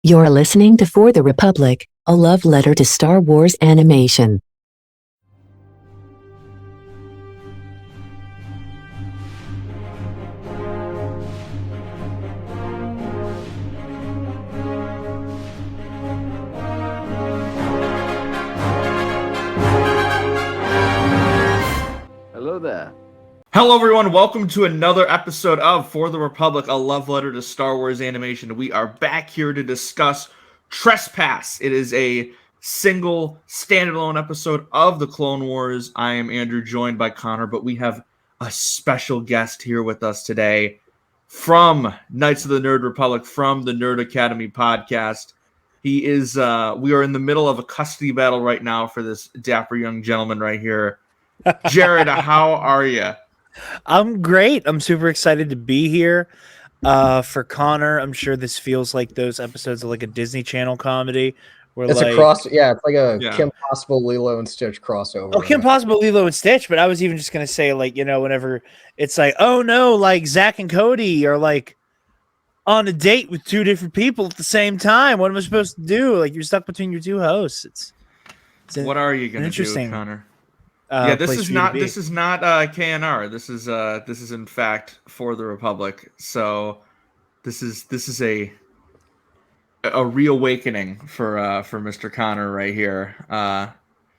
You're listening to For the Republic, a love letter to Star Wars animation. Hello there. Hello everyone, welcome to another episode of For the Republic, a love letter to Star Wars animation. We are back here to discuss Trespass. It is a single standalone episode of the Clone Wars. I am Andrew, joined by Conor, but we have a special guest here with us today from Knights of the Nerd Republic, from the Nerd Academy podcast. He is, we are in the middle of a custody battle right now for this dapper young gentleman right here. Jarod, how are you? I'm great. I'm super excited to be here. For Conor, I'm sure this feels like those episodes of like a Disney Channel comedy. Where It's like, a cross, yeah. It's like a Kim Possible Lilo and Stitch crossover. Oh, Kim Possible Lilo and Stitch. But I was even just gonna say, like, you know, whenever it's like, oh no, like Zach and Cody are like on a date with two different people at the same time. What am I supposed to do? Like, you're stuck between your two hosts. It's what are you gonna do, Conor? This is not KNR. This is in fact For the Republic. So this is a reawakening for Mr. Conor right here.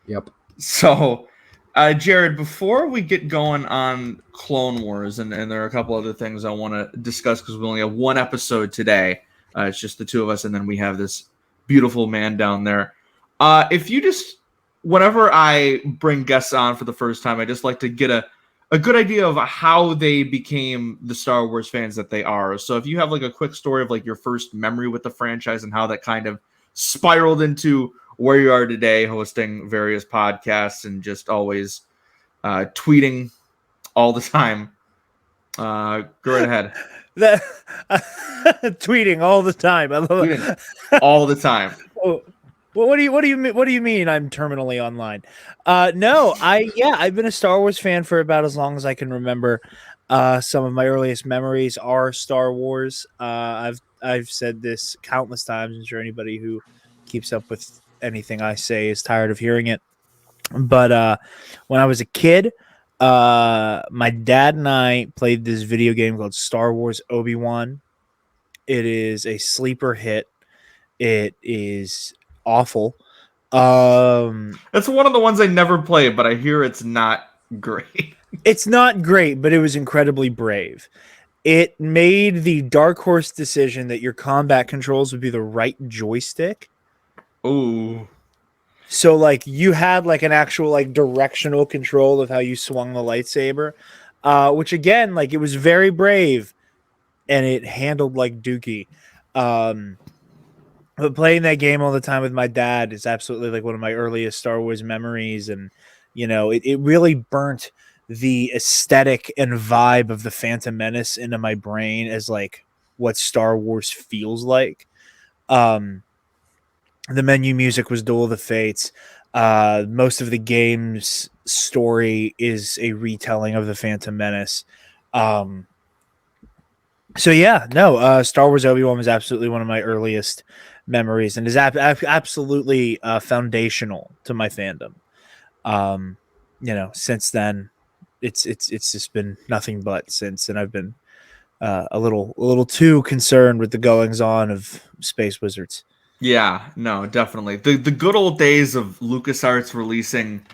Yep. So Jarod, before we get going on Clone Wars, and there are a couple other things I want to discuss because we only have one episode today. It's just the two of us, and then we have this beautiful man down there. If you just whenever I bring guests on for the first time, I just like to get a good idea of how they became the Star Wars fans that they are. So if you have like a quick story of like your first memory with the franchise and how that kind of spiraled into where you are today, hosting various podcasts and just always tweeting all the time. Go right ahead. Tweeting all the time. I love it. All the time. Well, what do you mean I'm terminally online? I've been a Star Wars fan for about as long as I can remember. Some of my earliest memories are Star Wars. I've said this countless times. I'm sure anybody who keeps up with anything I say is tired of hearing it. But when I was a kid, my dad and I played this video game called Star Wars Obi-Wan. It is a sleeper hit. It is awful. That's one of the ones I never played, but I hear it's not great. It's not great, but it was incredibly brave. It made the dark horse decision that your combat controls would be the right joystick. Ooh. So like you had like an actual like directional control of how you swung the lightsaber, which again, like it was very brave and it handled like dookie. But playing that game all the time with my dad is absolutely like one of my earliest Star Wars memories. And, you know, it really burnt the aesthetic and vibe of the Phantom Menace into my brain as like what Star Wars feels like. The menu music was Duel of the Fates. Most of the game's story is a retelling of the Phantom Menace. Star Wars Obi-Wan was absolutely one of my earliest memories and is absolutely foundational to my fandom. Since then it's just been nothing but since, and I've been a little too concerned with the goings on of Space Wizards. Yeah, no, definitely. The good old days of LucasArts releasing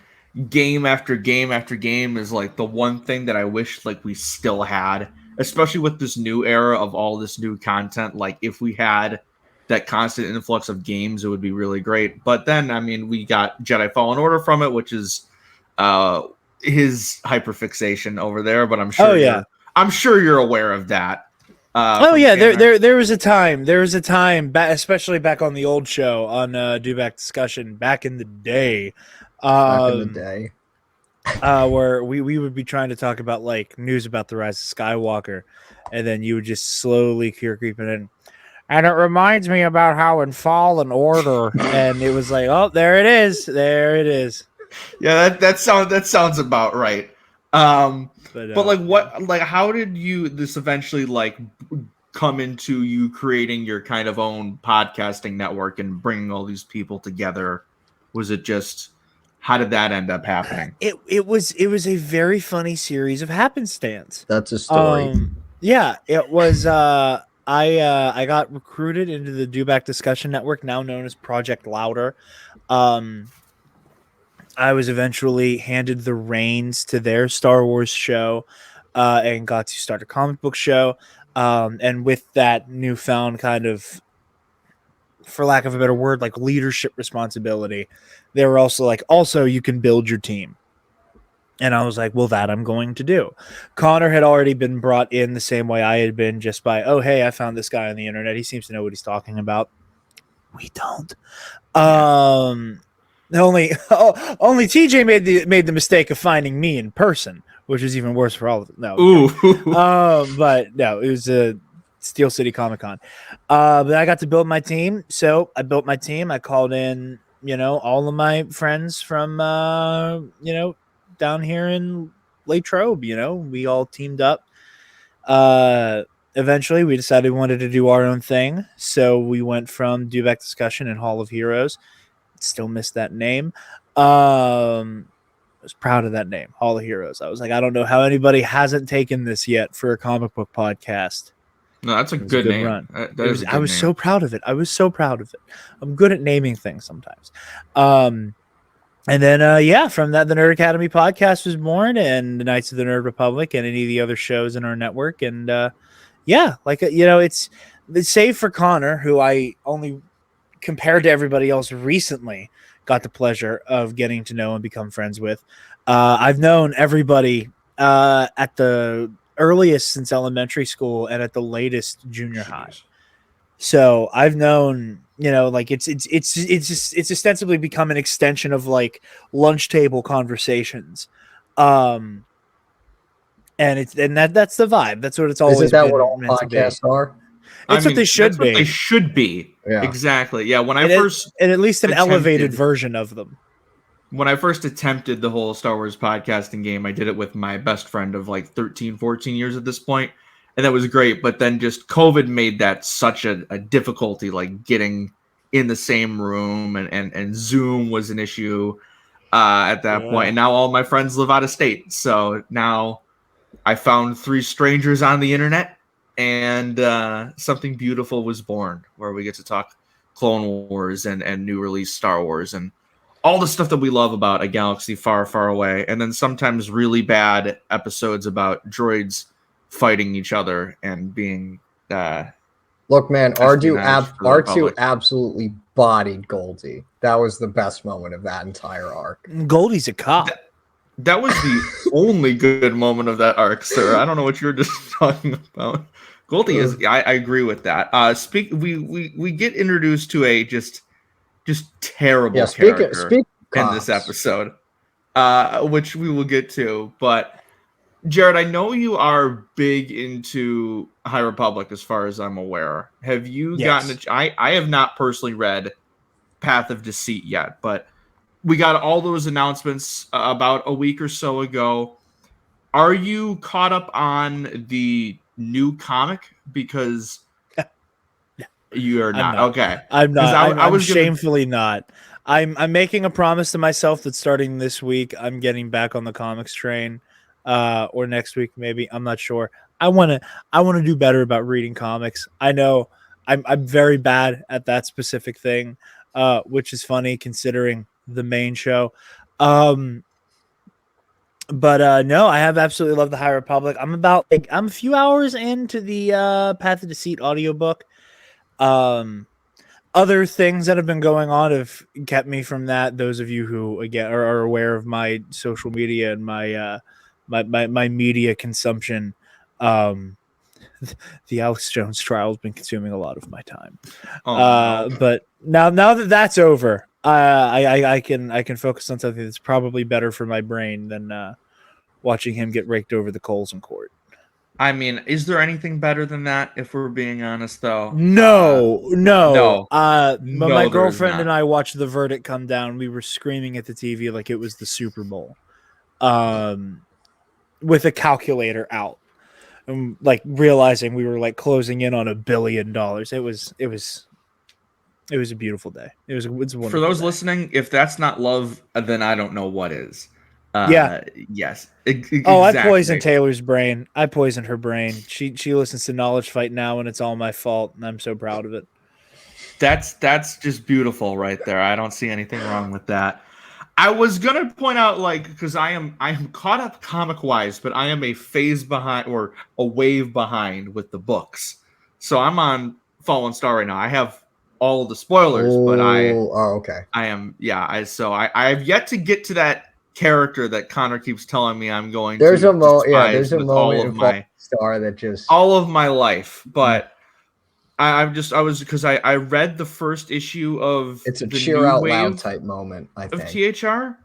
game after game after game is like the one thing that I wish like we still had, especially with this new era of all this new content. Like if we had that constant influx of games, it would be really great. But then, I mean, we got Jedi Fallen Order from it, which is his hyperfixation over there. But I'm sure, I'm sure you're aware of that. There was a time, especially back on the old show on Dewback Discussion back in the day. Where we would be trying to talk about like news about the rise of Skywalker, and then you would just slowly creeping in. And it reminds me about how in Fallen Order, and it was like, oh, there it is. Yeah, that sounds about right. But like, what, like, how did this eventually like come into you creating your kind of own podcasting network and bringing all these people together? Was it just, how did that end up happening? It was a very funny series of happenstance. That's a story. Yeah, it was. I got recruited into the Dewback Discussion Network, now known as Project Louder. I was eventually handed the reins to their Star Wars show, and got to start a comic book show. And with that newfound kind of, for lack of a better word, like leadership responsibility, they were also like, also you can build your team. And I was like, well, that I'm going to do. Conor had already been brought in the same way I had been, just by, oh, hey, I found this guy on the internet. He seems to know what he's talking about. We don't. Only TJ made the mistake of finding me in person, which is even worse for all of them. No. Ooh. But no, it was a Steel City Comic Con. But I got to build my team. So I built my team. I called in, all of my friends from, down here in Latrobe. We all teamed up. Eventually we decided we wanted to do our own thing. So we went from Dewback Discussion and Hall of Heroes. Still miss that name. I was proud of that name, Hall of Heroes. I was like, I don't know how anybody hasn't taken this yet for a comic book podcast. No, that's a good name. Run. I was so proud of it. I'm good at naming things sometimes. And then, from that, the Nerd Academy podcast was born, and the Knights of the Nerd Republic, and any of the other shows in our network. And it's save for Conor, who I only, compared to everybody else, recently got the pleasure of getting to know and become friends with. I've known everybody at the earliest since elementary school and at the latest junior high. So I've known, it's ostensibly become an extension of like lunch table conversations. And that's the vibe. That's what it's always been. Isn't that what all podcasts are? It's what they should be. What they should be. Yeah. Exactly. Yeah. When and at least an elevated version of them. When I first attempted the whole Star Wars podcasting game, I did it with my best friend of like 13, 14 years at this point. And that was great. But then just COVID made that such a difficulty, like getting in the same room, and Zoom was an issue at that point. And now all my friends live out of state. So now I found 3 strangers on the internet, and something beautiful was born, where we get to talk Clone Wars and new release Star Wars and all the stuff that we love about a galaxy far, far away. And then sometimes really bad episodes about droids fighting each other and being look, man, R2 absolutely bodied Goldie. That was the best moment of that entire arc. Goldie's a cop. That was the only good moment of that arc, sir. I don't know what you're just talking about. Goldie is. I agree with that. We get introduced to a just terrible character in this episode, which we will get to. But Jarod, I know you are big into High Republic, as far as I'm aware. Have you gotten? I have not personally read Path of Deceit yet, but we got all those announcements about a week or so ago. Are you caught up on the new comic? Because you are not. Okay, I'm not. I was shamefully not. I'm making a promise to myself that starting this week, I'm getting back on the comics train. Or next week, maybe. I'm not sure. I want to do better about reading comics. I know I'm very bad at that specific thing, which is funny considering the main show. But no, I have absolutely loved the High Republic. I'm a few hours into the Path of Deceit audiobook. Other things that have been going on have kept me from that. Those of you who again are aware of my social media and my media consumption, the Alex Jones trial has been consuming a lot of my time. But now that that's over, I can focus on something that's probably better for my brain than watching him get raked over the coals in court. I mean, is there anything better than that, if we're being honest, though? No. My girlfriend and I watched the verdict come down. We were screaming at the TV like it was the Super Bowl, with a calculator out. like realizing we were like closing in on $1 billion. It was a beautiful day. It's a wonderful For those day. listening, if that's not love, then I don't know what is. Yeah. Yes. Oh, I Exactly. poisoned Taylor's brain. I poisoned her brain. She listens to Knowledge Fight now, and it's all my fault, and I'm so proud of it. That's just beautiful right there. I don't see anything wrong with that. I was gonna point out, like, because I am caught up comic wise, but I am a phase behind or a wave behind with the books. So I'm on Fallen Star right now. I have all of the spoilers, but okay. I am I have yet to get to that character that Conor keeps telling me I'm going there's to a there's a with moment in Fallen Star that just all of my life, but I was because I read the first issue of it's a the cheer new out wave loud type moment, I of think. THR,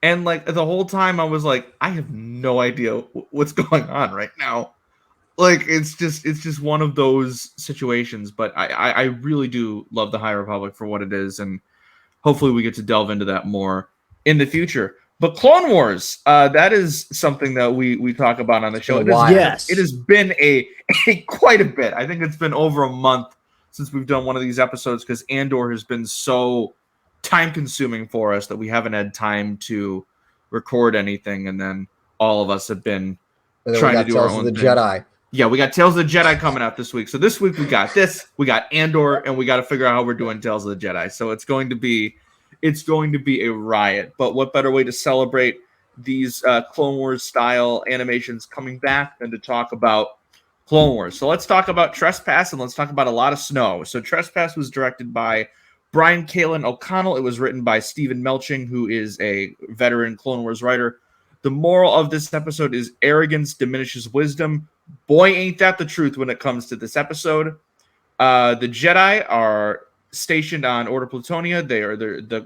and like the whole time I was like, I have no idea what's going on right now. Like it's just one of those situations, but I really do love the High Republic for what it is, and hopefully we get to delve into that more in the future. But Clone Wars, that is something that we talk about on the show. It has been a quite a bit. I think it's been over a month since we've done one of these episodes because Andor has been so time consuming for us that we haven't had time to record anything, and then all of us have been trying to do our own the thing. Jedi. Yeah, we got Tales of the Jedi coming out this week. So this week we got this, we got Andor, and we got to figure out how we're doing Tales of the Jedi. So it's going to be a riot. But what better way to celebrate these Clone Wars style animations coming back than to talk about Clone Wars? So let's talk about Trespass, and let's talk about a lot of snow. So Trespass was directed by Brian Kalin O'Connell. It was written by Stephen Melching, who is a veteran Clone Wars writer. The moral of this episode is arrogance diminishes wisdom. Boy, ain't that the truth when it comes to this episode. The Jedi are stationed on Orto Plutonia.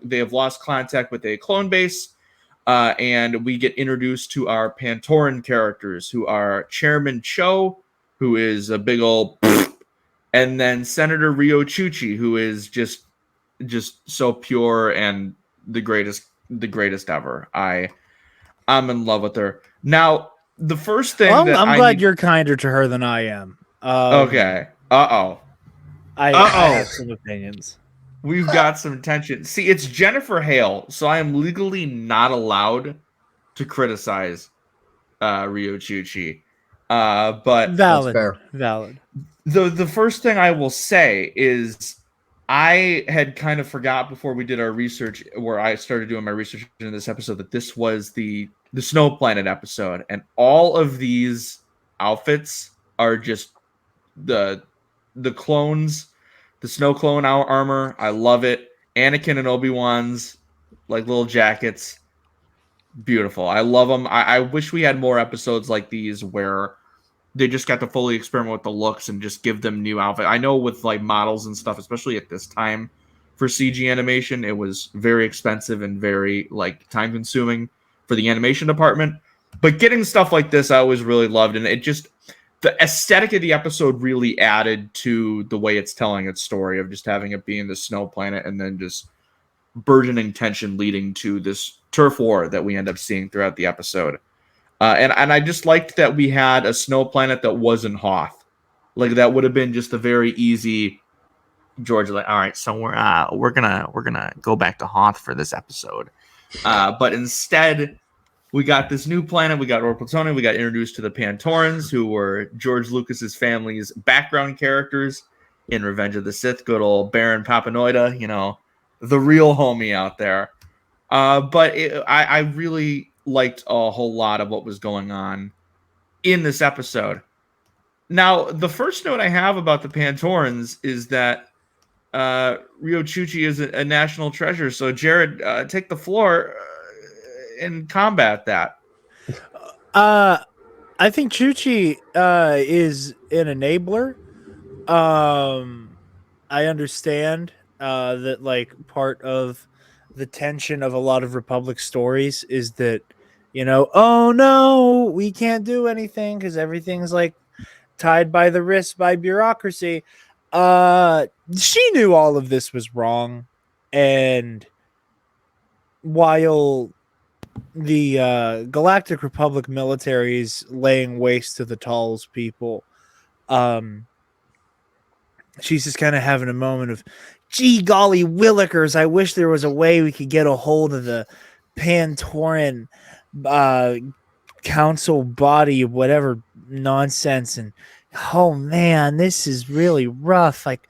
They have lost contact with a clone base, and we get introduced to our Pantoran characters, who are Chairman Cho, who is a big old, and then Senator Riyo Chuchi, who is just so pure and the greatest ever. I'm in love with her. Now, the first thing I'm glad you're kinder to her than I am. Okay. I have some opinions. We've got some tension. See, it's Jennifer Hale, so I am legally not allowed to criticize Riyo Chuchi. But valid. That's fair. Valid. The first thing I will say is I had kind of forgot before we did our research, where I started doing my research in this episode, that this was the Snow Planet episode, and all of these outfits are just the clones, the snow clone armor. I love it. Anakin and Obi-Wan's like little jackets, beautiful. I love them. I wish we had more episodes like these where they just got to fully experiment with the looks and just give them new outfit. I know with like models and stuff, especially at this time for CG animation, it was very expensive and very like time consuming for the animation department. But getting stuff like this, I always really loved, and it just, the aesthetic of the episode really added to the way it's telling its story of just having it be in the snow planet and then just burgeoning tension leading to this turf war that we end up seeing throughout the episode. And I just liked that we had a snow planet that wasn't Hoth. Like that would have been just a very easy George, like, all right, so we're gonna go back to Hoth for this episode. But instead, we got this new planet. We got Orto Plutonia. We got introduced to the Pantorans, who were George Lucas's family's background characters in Revenge of the Sith. Good old Baron Papanoida, the real homie out there. But I really liked a whole lot of what was going on in this episode. Now, the first note I have about the Pantorans is that Riyo Chuchi is a national treasure. So, Jarod, take the floor and combat that. I think Chuchi is an enabler. I understand that like part of the tension of a lot of Republic stories is that, oh no, we can't do anything because everything's like tied by the wrist by bureaucracy. She knew all of this was wrong, and while Galactic Republic military is laying waste to the Talz people. She's just kind of having a moment of, gee golly willikers, I wish there was a way we could get a hold of the Pantoran council body, whatever nonsense. And oh man, this is really rough. Like,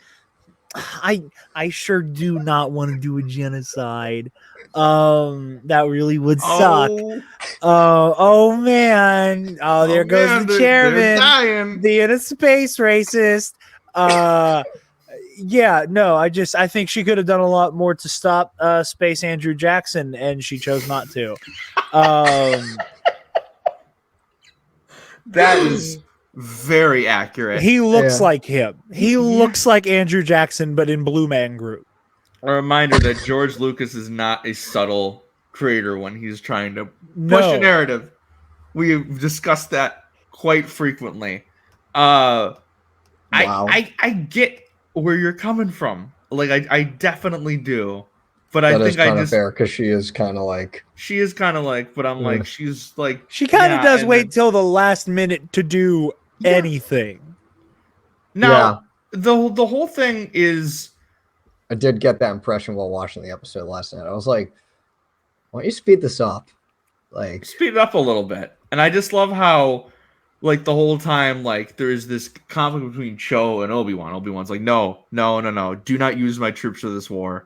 I sure do not want to do a genocide. That really would suck. Oh man. Oh, there goes the chairman being a space racist. Yeah, no, I think she could have done a lot more to stop Space Andrew Jackson, and she chose not to. That is very accurate. He looks like him. He looks like Andrew Jackson, but in Blue Man Group. A reminder that George Lucas is not a subtle creator when he's trying to push a narrative. We've discussed that quite frequently. Wow. I get where you're coming from. Like, I definitely do. But that I think kind of fair, because she is kind of like... She is kind of like, but I'm like, she's like... She kind of does wait till the last minute to do anything. Now, the whole thing is... I did get that impression while watching the episode last night. I was like, why don't you speed this up? Like, speed it up a little bit. And I just love how, like, the whole time, like, there's this conflict between Cho and Obi-Wan. Obi-Wan's like, no, do not use my troops for this war.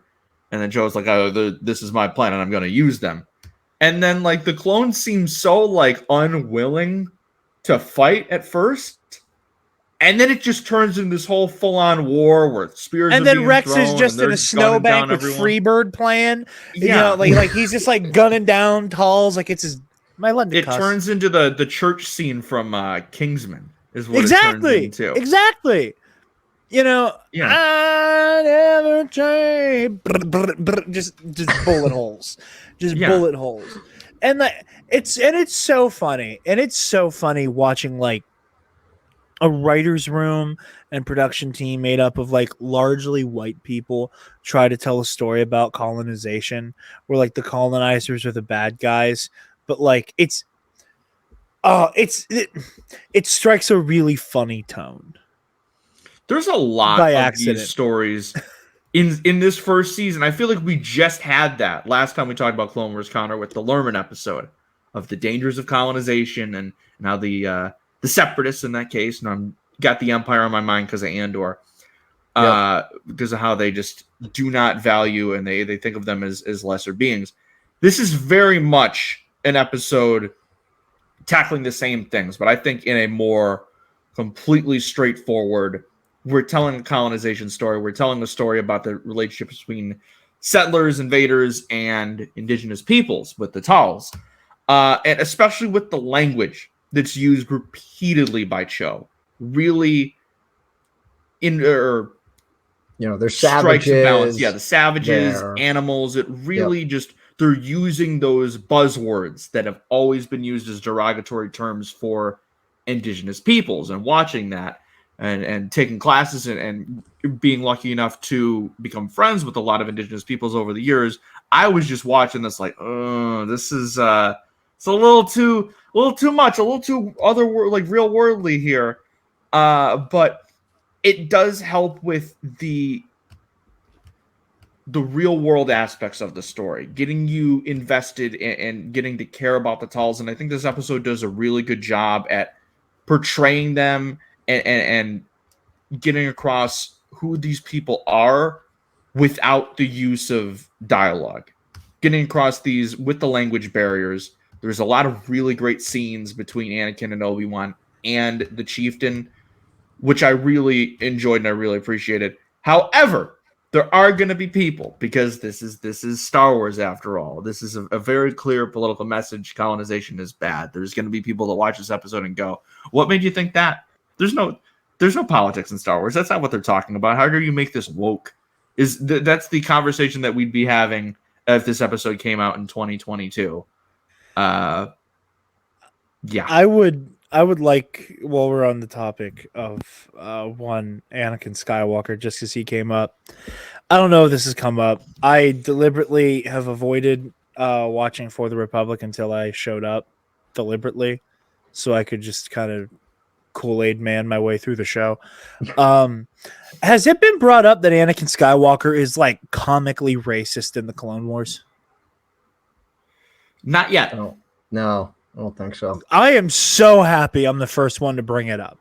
And then Cho's like, oh, this is my plan, and I'm going to use them. And then, like, the clones seem so, like, unwilling to fight at first. And then it just turns into this whole full-on war where spears and are then being Rex thrown, is just in a snowbank with Freebird playing. Yeah. You know, like he's just, like, gunning down Talz like it's my London It cuss. turns into the church scene from Kingsman, is what it turns into. Exactly. You know, I never change. Just bullet holes, bullet holes, and it's so funny, and it's so funny watching like a writer's room and production team made up of like largely white people try to tell a story about colonization, where like the colonizers are the bad guys, but like it strikes a really funny tone. There's a lot of these stories in this first season. I feel like we just had that last time we talked about Clone Wars, Conor, with the Lerman episode of the dangers of colonization and how the separatists in that case, and I'm got the Empire on my mind because of Andor, because of how they just do not value and they think of them as lesser beings. This is very much an episode tackling the same things, but I think in a more completely straightforward. We're telling a colonization story. We're telling a story about the relationship between settlers, invaders, and indigenous peoples with the Talz, and especially with the language that's used repeatedly by Cho. Really, there's savages. Balance. Yeah, the savages, animals. It really just they're using those buzzwords that have always been used as derogatory terms for indigenous peoples, and watching that. And taking classes and being lucky enough to become friends with a lot of indigenous peoples over the years, I was just watching this like, this is it's a little too much, a little too real worldly here. But it does help with the real world aspects of the story, getting you invested and getting to care about the Talz. And I think this episode does a really good job at portraying them and getting across who these people are without the use of dialogue. Getting across these with the language barriers. There's a lot of really great scenes between Anakin and Obi-Wan and the chieftain, which I really enjoyed and I really appreciated. However, there are going to be people, because this is Star Wars after all. This is a very clear political message. Colonization is bad. There's going to be people that watch this episode and go, what made you think that? There's no politics in Star Wars. That's not what they're talking about. How do you make this woke? That's the conversation that we'd be having if this episode came out in 2022. Yeah. I would like, while we're on the topic of one Anakin Skywalker, just because he came up. I don't know if this has come up. I deliberately have avoided watching For the Republic until I showed up deliberately, so I could just kind of Kool-Aid man my way through the show. Has it been brought up that Anakin Skywalker is like comically racist in the Clone Wars? Not yet. Oh, no, I don't think so. I am so happy I'm the first one to bring it up.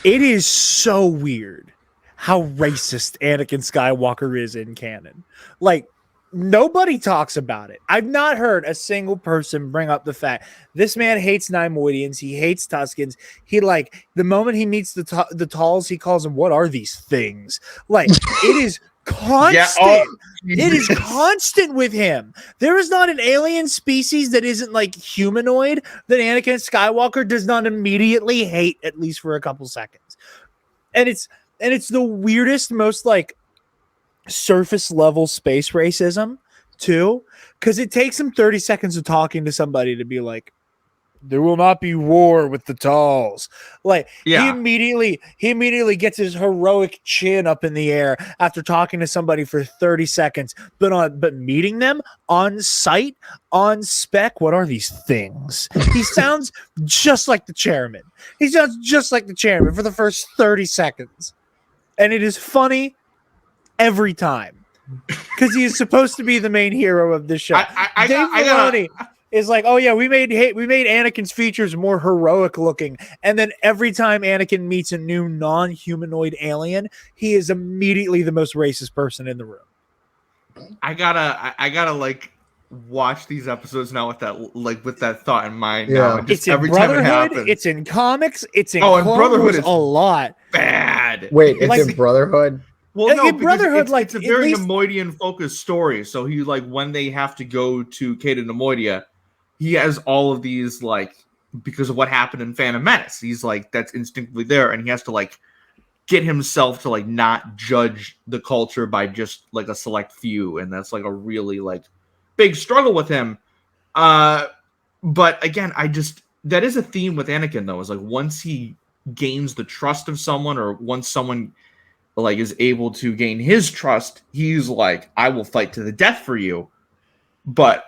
It is so weird how racist Anakin Skywalker is in canon. Like, nobody talks about it. I've not heard a single person bring up the fact this man hates Neimoidians. He hates Tuskens. He like the moment he meets the Talz, he calls them, "What are these things?" Like it is constant. It is constant with him. There is not an alien species that isn't like humanoid that Anakin Skywalker does not immediately hate, at least for a couple seconds. And it's the weirdest, most like surface level space racism too, because it takes him 30 seconds of talking to somebody to be like, there will not be war with the Talz. Like he immediately gets his heroic chin up in the air after talking to somebody for 30 seconds, but meeting them on site, on spec, what are these things? He sounds just like the chairman. He sounds just like the chairman for the first 30 seconds. And it is funny every time because he is supposed to be the main hero of this show. Dave Filoni is like, oh yeah, we made Anakin's features more heroic looking, and then every time Anakin meets a new non-humanoid alien, he is immediately the most racist person in the room. I gotta like watch these episodes now with that thought in mind. Yeah. Now. It's in every time it Brotherhood. happens. It's in comics. It's in and Clone Brotherhood Wars is a lot. Bad. Wait, it's Like- in Brotherhood? Well, no, in Brotherhood, it's a at very least- Neimoidian focused story. So he like when they have to go to Cato Neimoidia, he has all of these like because of what happened in Phantom Menace. He's like that's instinctively there, and he has to like get himself to like not judge the culture by just like a select few, and that's like a really like big struggle with him. But again, that is a theme with Anakin though. Is like once he gains the trust of someone, or once someone like is able to gain his trust, he's like, I will fight to the death for you. But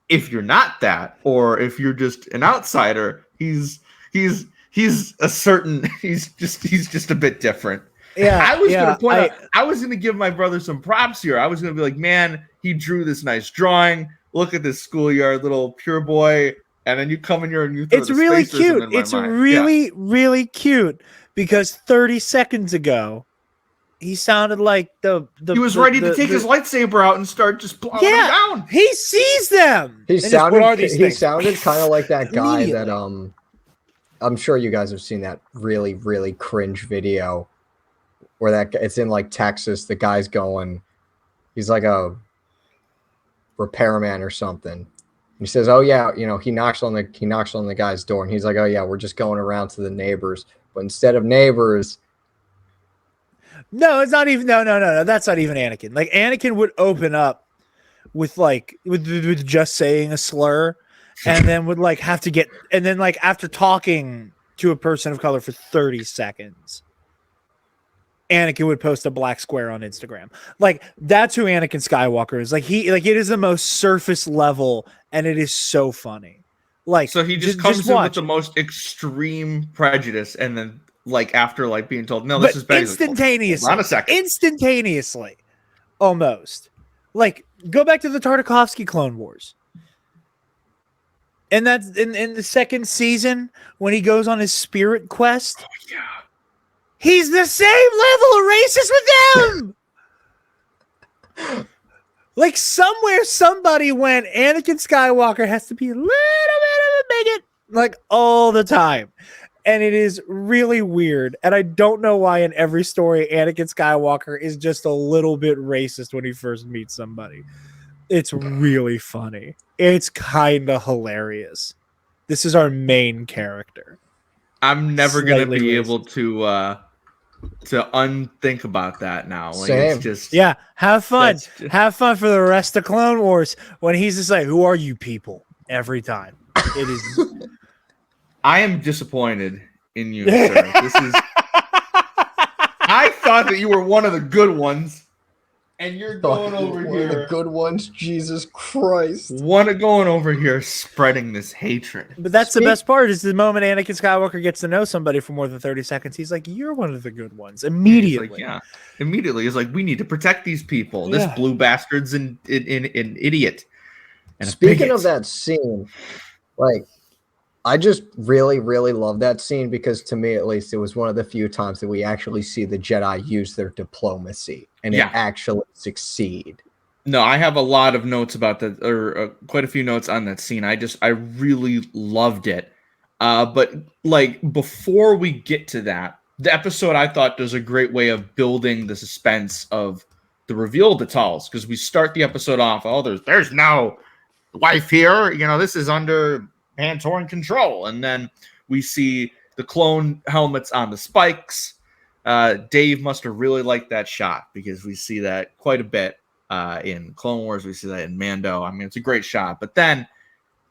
if you're not that, or if you're just an outsider, he's just a bit different. Yeah, I was gonna point I- out, I was gonna give my brother some props here. I was gonna be like, man, he drew this nice drawing. Look at this schoolyard little pure boy. And then you come in here and you throw It's the really spacism cute. in my It's mind. really, really cute because 30 seconds ago, he sounded like He was ready to take his lightsaber out and start just plowing them down. He sees them. He And just, "What are these he things?" sounded kind of like that guy that Immediately. I'm sure you guys have seen that really, really cringe video where it's in like Texas. The guy's he's like a repairman or something. He says, "Oh yeah, he knocks on the guy's door, and he's like, oh yeah, we're just going around to the neighbors, but instead of neighbors." No, it's not even. No. That's not even Anakin. Like Anakin would open up with just saying a slur, and then would like have to get, and then like after talking to a person of color for 30 seconds, Anakin would post a black square on Instagram. Like that's who Anakin Skywalker is. Like it is the most surface level, and it is so funny. Like So he just comes in with watch. the most extreme prejudice, and then like after like being told, no, But this is bad. instantaneously, Hold on a second. instantaneously, almost. Like go back to the Tartakovsky Clone Wars, and that's in the second season when he goes on his spirit quest. Oh, yeah. He's the same level of racist with them. Like somewhere, somebody went, Anakin Skywalker has to be a little bit of a bigot, like all the time. And it is really weird. And I don't know why in every story, Anakin Skywalker is just a little bit racist when he first meets somebody. It's really funny. It's kind of hilarious. This is our main character. I'm never gonna Slightly be racist. able to unthink about that now. Like Same. it's just Yeah, have fun. That's just- Have fun for the rest of Clone Wars when he's just like, who are you people? Every time. It is. I am disappointed in you, sir. This is I thought that you were one of the good ones. And you're going over One of here. the good ones, Jesus Christ. Going over here spreading this hatred. But that's the best part is the moment Anakin Skywalker gets to know somebody for more than 30 seconds. He's like, you're one of the good ones. Immediately. He's like, immediately. He's like, we need to protect these people. This blue bastard's an idiot. And speaking of that scene, like, I just really, really love that scene because to me, at least, it was one of the few times that we actually see the Jedi use their diplomacy and it actually succeed. No, I have a lot of notes about that, or quite a few notes on that scene. I really loved it. But like before we get to that, the episode I thought does a great way of building the suspense of the reveal of the Talz, because we start the episode off, there's no wife here, this is under Pantoran control, and then we see the clone helmets on the spikes. Dave must have really liked that shot because we see that quite a bit in Clone Wars. We see that in Mando. I mean, it's a great shot. But then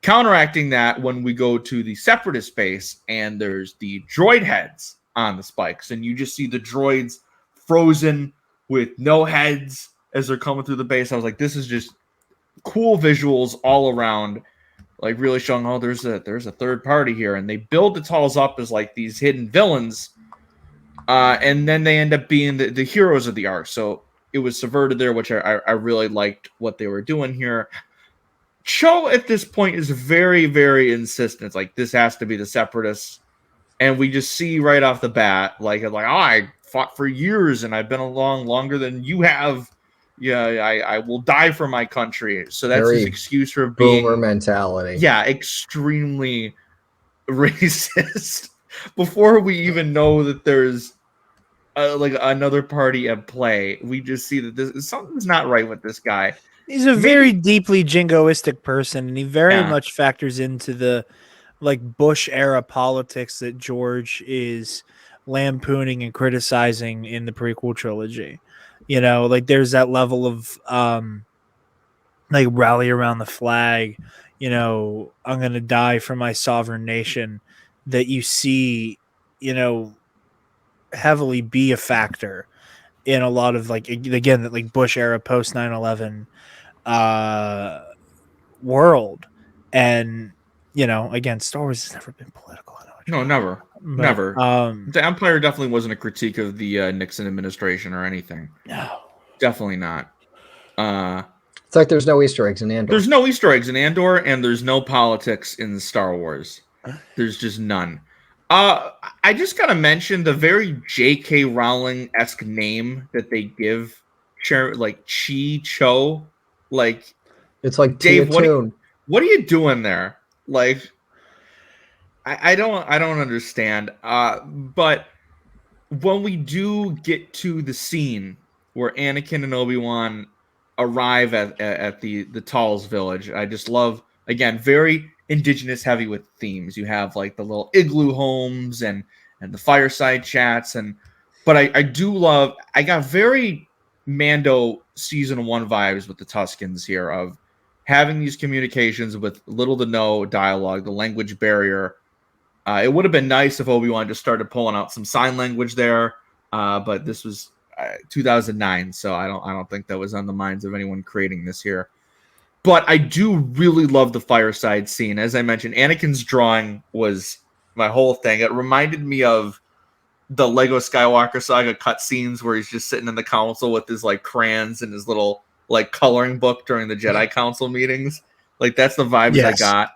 counteracting that, when we go to the Separatist base and there's the droid heads on the spikes, and you just see the droids frozen with no heads as they're coming through the base. I was like, this is just cool visuals all around. Like really showing, there's a third party here, and they build the Talz up as like these hidden villains, and then they end up being the heroes of the arc. So it was subverted there, which I really liked what they were doing here. Cho at this point is very, very insistent. It's like, this has to be the Separatists, and we just see right off the bat, I fought for years and I've been along longer than you have. Yeah, I will die for my country. So that's his excuse for being boomer mentality. Yeah, extremely racist. Before we even know that there's another party at play, we just see that something's not right with this guy. He's a very deeply jingoistic person, and he very much factors into the Bush era politics that George is lampooning and criticizing in the prequel trilogy. There's that level of rally around the flag, I'm going to die for my sovereign nation, that you see, heavily be a factor in a lot of that Bush era post 9/11 world. And, again, Star Wars has never been political. No, never. Never. The Empire definitely wasn't a critique of the Nixon administration or anything. No. Definitely not. It's like there's no Easter eggs in Andor. There's no Easter eggs in Andor, and there's no politics in Star Wars. There's just none. I just got to mention the very J.K. Rowling-esque name that they give Cho. It's like Dave, what are you doing there? I don't understand. But when we do get to the scene where Anakin and Obi-Wan arrive at the Talz village, I just love, again, very indigenous heavy with themes. You have the little igloo homes and the fireside chats, but I do love, I got very Mando season 1 vibes with the Tuskens here of having these communications with little to no dialogue, the language barrier. It would have been nice if Obi-Wan just started pulling out some sign language there, but this was 2009, so I don't think that was on the minds of anyone creating this here. But I do really love the fireside scene. As I mentioned, Anakin's drawing was my whole thing. It reminded me of the Lego Skywalker Saga cutscenes where he's just sitting in the council with his crayons and his little coloring book during the Jedi Council meetings. That's the vibes I got.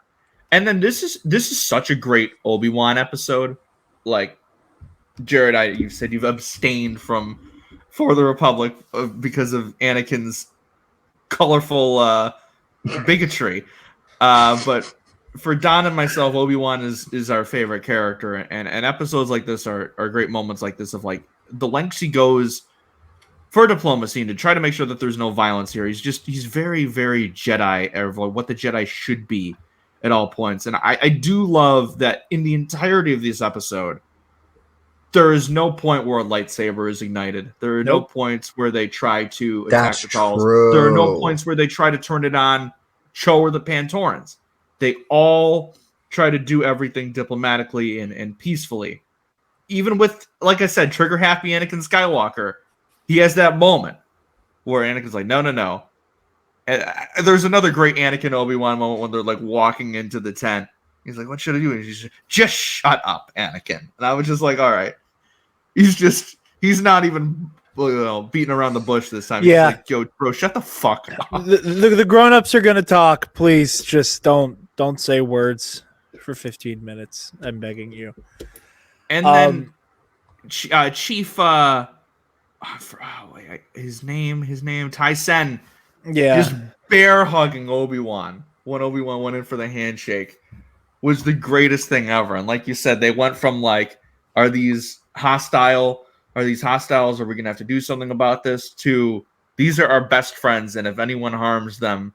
And then this is such a great Obi-Wan episode. Jarod, you said you've abstained from For the Republic because of Anakin's colorful bigotry. But for Don and myself, Obi-Wan is our favorite character, and episodes like this are great moments like this of the lengths he goes for diplomacy and to try to make sure that there's no violence here. He's very, very Jedi, or what the Jedi should be at all points. And I do love that in the entirety of this episode, there is no point where a lightsaber is ignited. There are no points where they try to attack the Talz. There are no points where they try to turn it on Cho or the Pantorans. They all try to do everything diplomatically and peacefully. Even with, like I said, trigger-happy Anakin Skywalker, he has that moment where Anakin's like, no. And there's another great Anakin Obi-Wan moment when they're like walking into the tent. He's like, what should I do? And he's just shut up, Anakin. And I was just like, all right. He's not even beating around the bush this time. Yeah. He's like, yo, bro, shut the fuck up. The grown-ups are gonna talk. Please just don't say words for 15 minutes. I'm begging you. And then Chief his name Tyson. Yeah. Just bear hugging Obi-Wan when Obi-Wan went in for the handshake was the greatest thing ever. And like you said, they went from like, are these hostiles? Are we going to have to do something about this? To, these are our best friends, and if anyone harms them,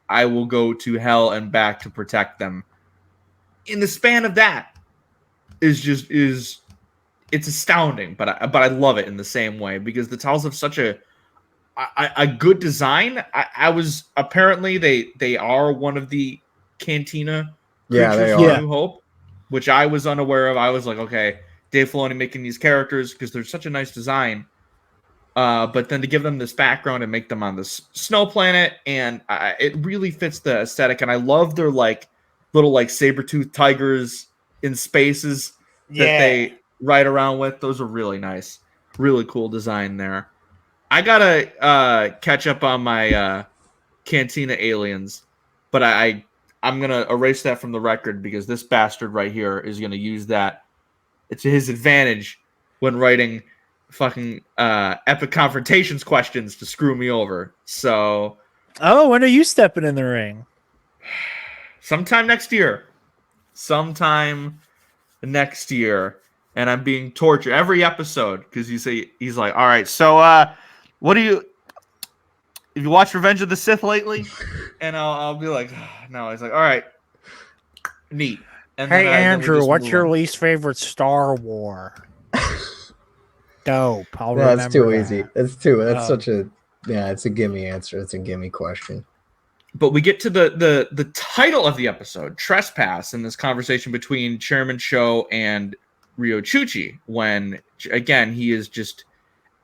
I will go to hell and back to protect them. In the span of that it's astounding, but I love it in the same way because the Talz have such a good design. I was apparently they are one of the Cantina creatures from New Hope, which I was unaware of. I was like, okay, Dave Filoni making these characters because they're such a nice design, but then to give them this background and make them on this snow planet, and it really fits the aesthetic. And I love their like little like saber-toothed tigers in spaces that they ride around with. Those are really nice, really cool design there. I gotta catch up on my Cantina aliens, but I'm gonna erase that from the record because this bastard right here is gonna use that to his advantage when writing fucking epic confrontations questions to screw me over. So, when are you stepping in the ring? Sometime next year. And I'm being tortured every episode because he's like, all right, so what do you? Have you watched Revenge of the Sith lately? And I'll be like, oh, no. He's like, all right, neat. And hey Andrew, what's your least favorite Star War? Dope. That's too easy. It's such a it's a gimme answer. It's a gimme question. But we get to the title of the episode, Trespass, in this conversation between Chairman Cho and Riyo Chuchi, when again he is just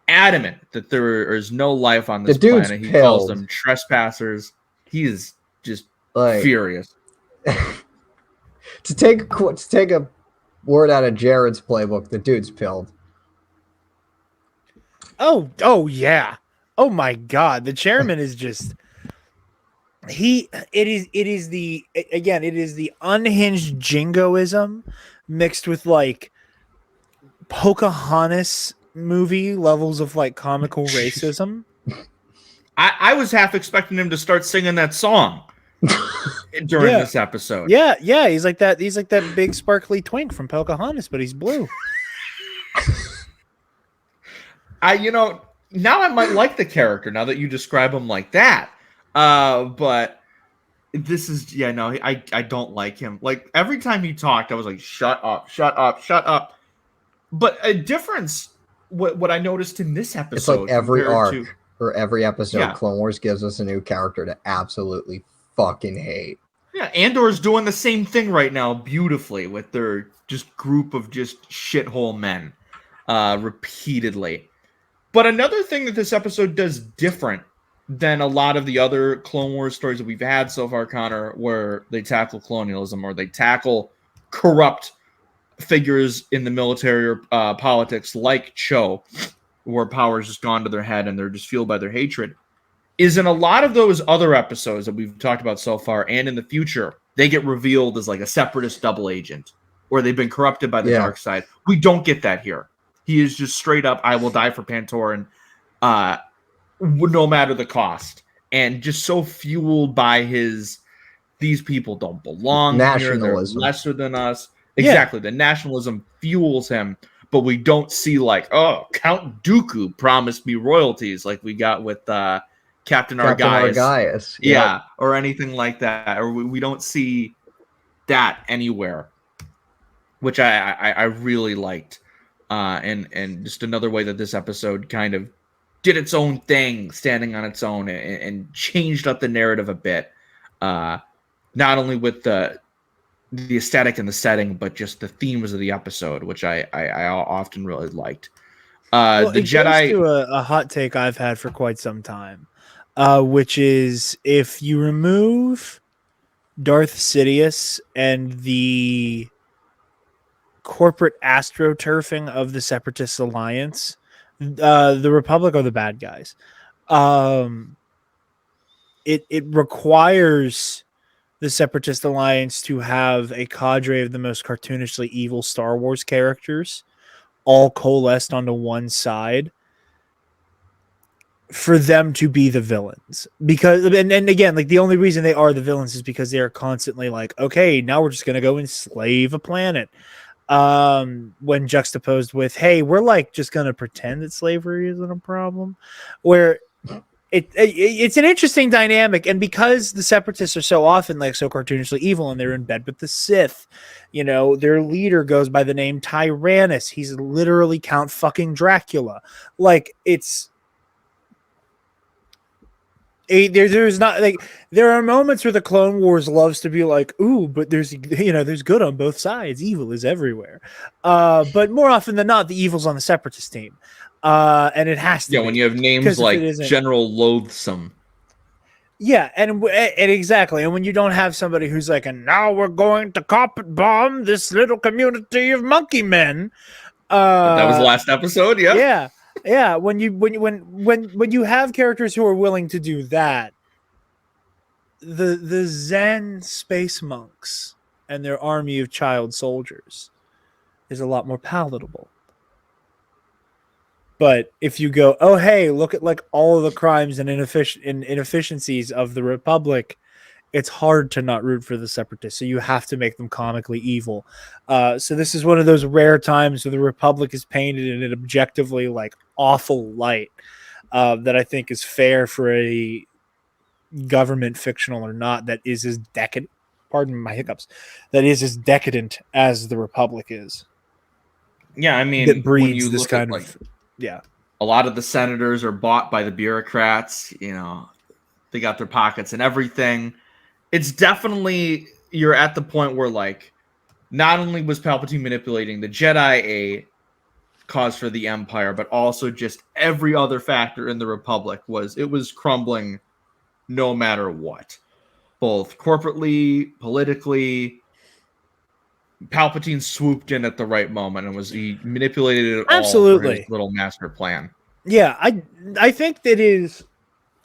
adamant that there is no life on this planet. He calls them trespassers. He is just furious. To take a word out of Jarod's playbook, the dude's pilled. Oh yeah. Oh my God. The chairman is just it is the unhinged jingoism mixed with like Pocahontas movie levels of like comical racism. I was half expecting him to start singing that song during this episode. Yeah, he's like that big sparkly twink from Pocahontas, but he's blue. Now I might like the character now that you describe him like that. But this is I don't like him. Like every time he talked, I was like, shut up. But a difference, what I noticed in this episode, it's like every arc or every episode, Clone Wars gives us a new character to absolutely fucking hate. Yeah, Andor's doing the same thing right now beautifully with their just group of just shithole men repeatedly. But another thing that this episode does different than a lot of the other Clone Wars stories that we've had so far, Connor, where they tackle colonialism or they tackle corrupt figures in the military or politics like Cho, where power's just gone to their head and they're just fueled by their hatred, is in a lot of those other episodes that we've talked about so far and in the future, they get revealed as like a separatist double agent or they've been corrupted by the dark side. We don't get that here. He is just straight up, I will die for Pantoran, no matter the cost. And just so fueled by these people don't belong here, they're lesser than us. Exactly. The nationalism fuels him, but we don't see like, oh, Count Dooku promised me royalties like we got with Captain Argaius. Yeah, or anything like that. Or we don't see that anywhere, which I really liked. And just another way that this episode kind of did its own thing, standing on its own, and changed up the narrative a bit. Not only with the aesthetic and the setting, but just the themes of the episode, which I often really liked. The it Jedi. goes to a hot take I've had for quite some time, which is if you remove Darth Sidious and the corporate astroturfing of the Separatist Alliance, the Republic are the bad guys. It requires the Separatist Alliance to have a cadre of the most cartoonishly evil Star Wars characters all coalesced onto one side for them to be the villains. Because and again, like the only reason they are the villains is because they are constantly like, okay, now we're just gonna go enslave a planet. When juxtaposed with, hey, we're like just gonna pretend that slavery isn't a problem, where it's an interesting dynamic. And because the Separatists are so often like so cartoonishly evil and they're in bed with the Sith, you know, their leader goes by the name Tyrannus. He's literally Count fucking Dracula. Like there's not like there are moments where the Clone Wars loves to be like, ooh, but there's good on both sides. Evil is everywhere. But more often than not, the evil's on the Separatist team. And it has to be. When you have names like General Loathsome. Yeah, and exactly. And when you don't have somebody who's like, and now we're going to carpet bomb this little community of monkey men. That was the last episode, yeah. Yeah, when you have characters who are willing to do that, the Zen space monks and their army of child soldiers is a lot more palatable. But if you go, oh hey, look at like all of the crimes and inefficiencies of the Republic, it's hard to not root for the Separatists. So you have to make them comically evil. So this is one of those rare times where the Republic is painted in an objectively like awful light that I think is fair for a government, fictional or not, that is as decadent. Pardon my hiccups. That is as decadent as the Republic is. Yeah, I mean, that breeds this kind of a lot of the senators are bought by the bureaucrats. You know, they got their pockets and everything. It's definitely, you're at the point where like, not only was Palpatine manipulating the Jedi a cause for the Empire, but also just every other factor in the Republic was crumbling no matter what, both corporately, politically. Palpatine swooped in at the right moment and he manipulated it all for his little master plan. Yeah, I think that is.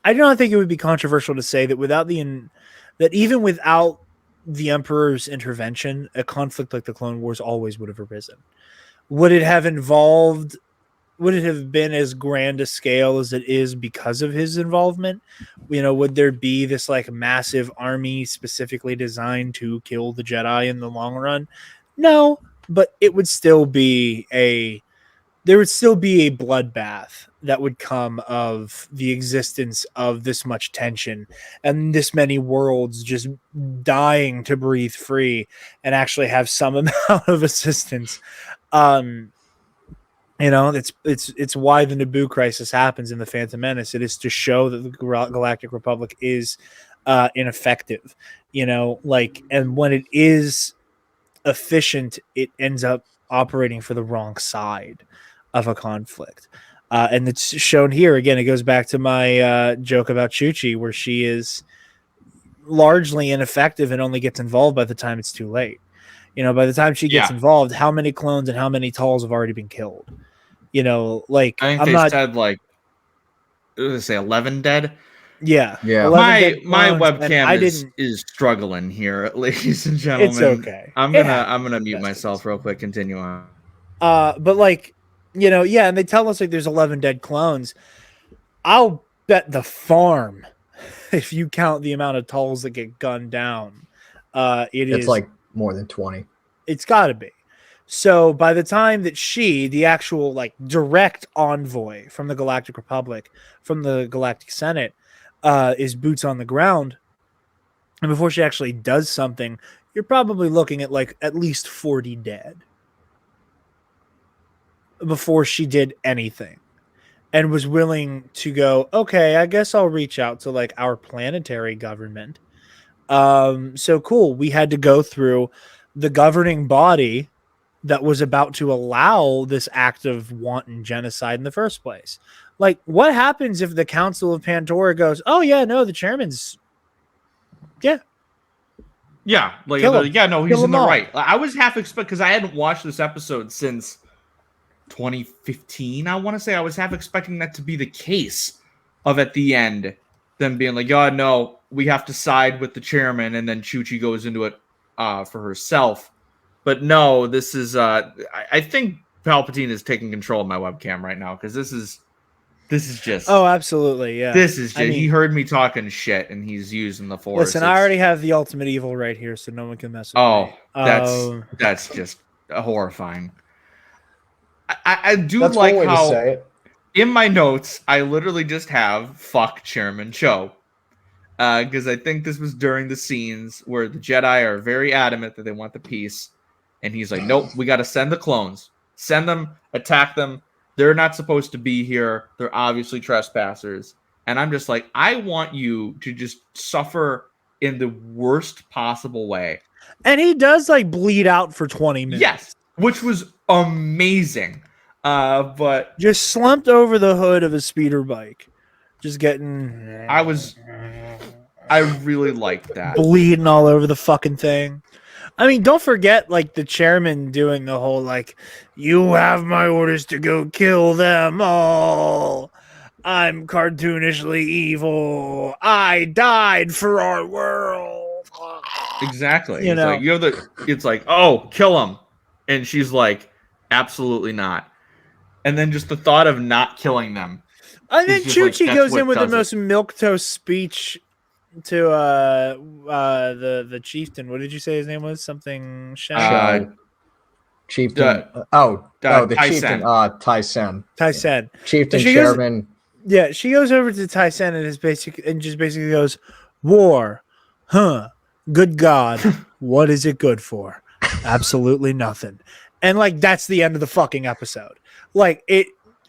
I don't think it would be controversial to say that even without the Emperor's intervention, a conflict like the Clone Wars always would have arisen. Would it have been as grand a scale as it is because of his involvement? You know, would there be this like massive army specifically designed to kill the Jedi in the long run? No, but it would still be there would still be a bloodbath that would come of the existence of this much tension and this many worlds just dying to breathe free and actually have some amount of assistance. You know, it's why the Naboo crisis happens in the Phantom Menace. It is to show that the Galactic Republic is ineffective, you know, like, and when it is efficient, it ends up operating for the wrong side of a conflict. And it's shown here again. It goes back to my joke about Chuchi, where she is largely ineffective and only gets involved by the time it's too late. You know, by the time she gets involved, how many clones and how many Talz have already been killed? You know, like I think they said like, what did they say, 11 dead? Yeah. My webcam is struggling here, ladies and gentlemen. It's okay. I'm gonna mute myself real quick. Continue on. But like, you know, yeah, and they tell us like there's 11 dead clones. I'll bet the farm, if you count the amount of Talz that get gunned down, it's like more than 20. It's got to be. So by the time that she, the actual like direct envoy from the Galactic Republic, from the Galactic Senate, is boots on the ground, and before she actually does something, you're probably looking at like at least 40 dead before she did anything and was willing to go, okay, I guess I'll reach out to like our planetary government. So cool. We had to go through the governing body that was about to allow this act of wanton genocide in the first place. Like, what happens if the Council of Pandora goes, oh, yeah, no, the chairman's, yeah, like, Kill him. yeah, no, he's Kill in them the all. right. I was half because I hadn't watched this episode since 2015. I want to say I was half expecting that to be the case of at the end them being like, oh, no, we have to side with the chairman, and then Chuchi goes into it for herself. But no, this is I think Palpatine is taking control of my webcam right now, because this is just oh, absolutely, yeah. this is just, I mean, he heard me talking shit and he's using the Force. Listen, I already have the ultimate evil right here, so no one can mess with me. That's just horrifying. I do That's like one way to how say it. in my notes I literally just have fuck Chairman Cho, because I think this was during the scenes where the Jedi are very adamant that they want the peace, and he's like, nope, we got to send the clones, send them, attack them. They're not supposed to be here. They're obviously trespassers. And I'm just like, I want you to just suffer in the worst possible way. And he does like bleed out for 20 minutes. Yes, which was amazing. But just slumped over the hood of a speeder bike. Just getting... I really liked that. Bleeding all over the fucking thing. I mean, don't forget, like, the chairman doing the whole, like, you have my orders to go kill them all. I'm cartoonishly evil. I died for our world. Exactly. You know? It's like, oh, kill him. And she's like, absolutely not. And then just the thought of not killing them. And then Chuchi like, goes in with the most milquetoast speech to the chieftain. What did you say his name was? Something Chieftain. The chieftain. Tyson. Chieftain chairman. She goes over to Tyson and just basically goes, war, huh? Good God, what is it good for? Absolutely nothing. And like that's the end of the fucking episode. Like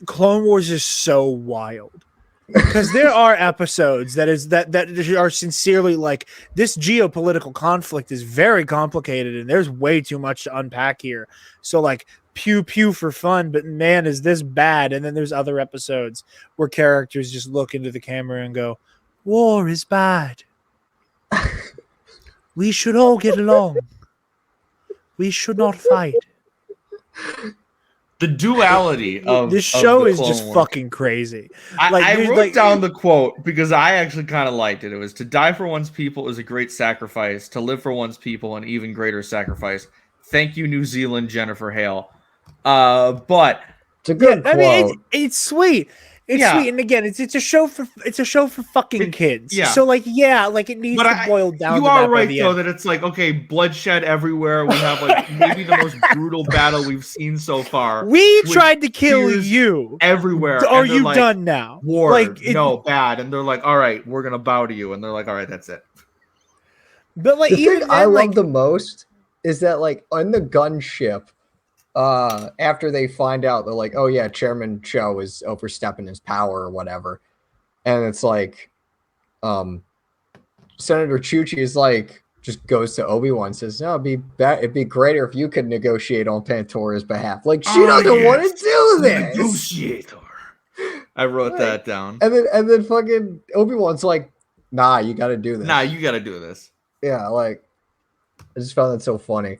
Clone Wars is so wild. Because there are episodes that are sincerely like, this geopolitical conflict is very complicated and there's way too much to unpack here. So like pew pew for fun, but man, is this bad? And then there's other episodes where characters just look into the camera and go, war is bad. We should all get along. We should not fight. The duality of this show is Clone just Wars. Fucking crazy. I wrote down the quote because I actually kind of liked it. It was, to die for one's people is a great sacrifice. To live for one's people, an even greater sacrifice. Thank you, New Zealand, Jennifer Hale. But it's a good quote. I mean, it's sweet. It's sweet, and again, it's a show for fucking kids. Yeah. So like, it needs to boil down. You to are that right by the though end. that it's like, okay, bloodshed everywhere. We have like maybe the most brutal battle we've seen so far. We tried to kill you everywhere. Are you like, done now? War, like no, bad. And they're like, all right, we're gonna bow to you. And they're like, all right, that's it. But like, the even thing then, I love the most is that like on the gunship, after they find out, they're like, oh yeah, Chairman Cho is overstepping his power or whatever. And it's like, Senator Chuchi is like, just goes to Obi-Wan and says, no, it'd be greater if you could negotiate on Pantora's behalf. Like, she doesn't want to do this. Negotiator. I wrote that down. And then fucking Obi-Wan's like, nah, you got to do this. Nah, you got to do this. Yeah, like, I just found that so funny.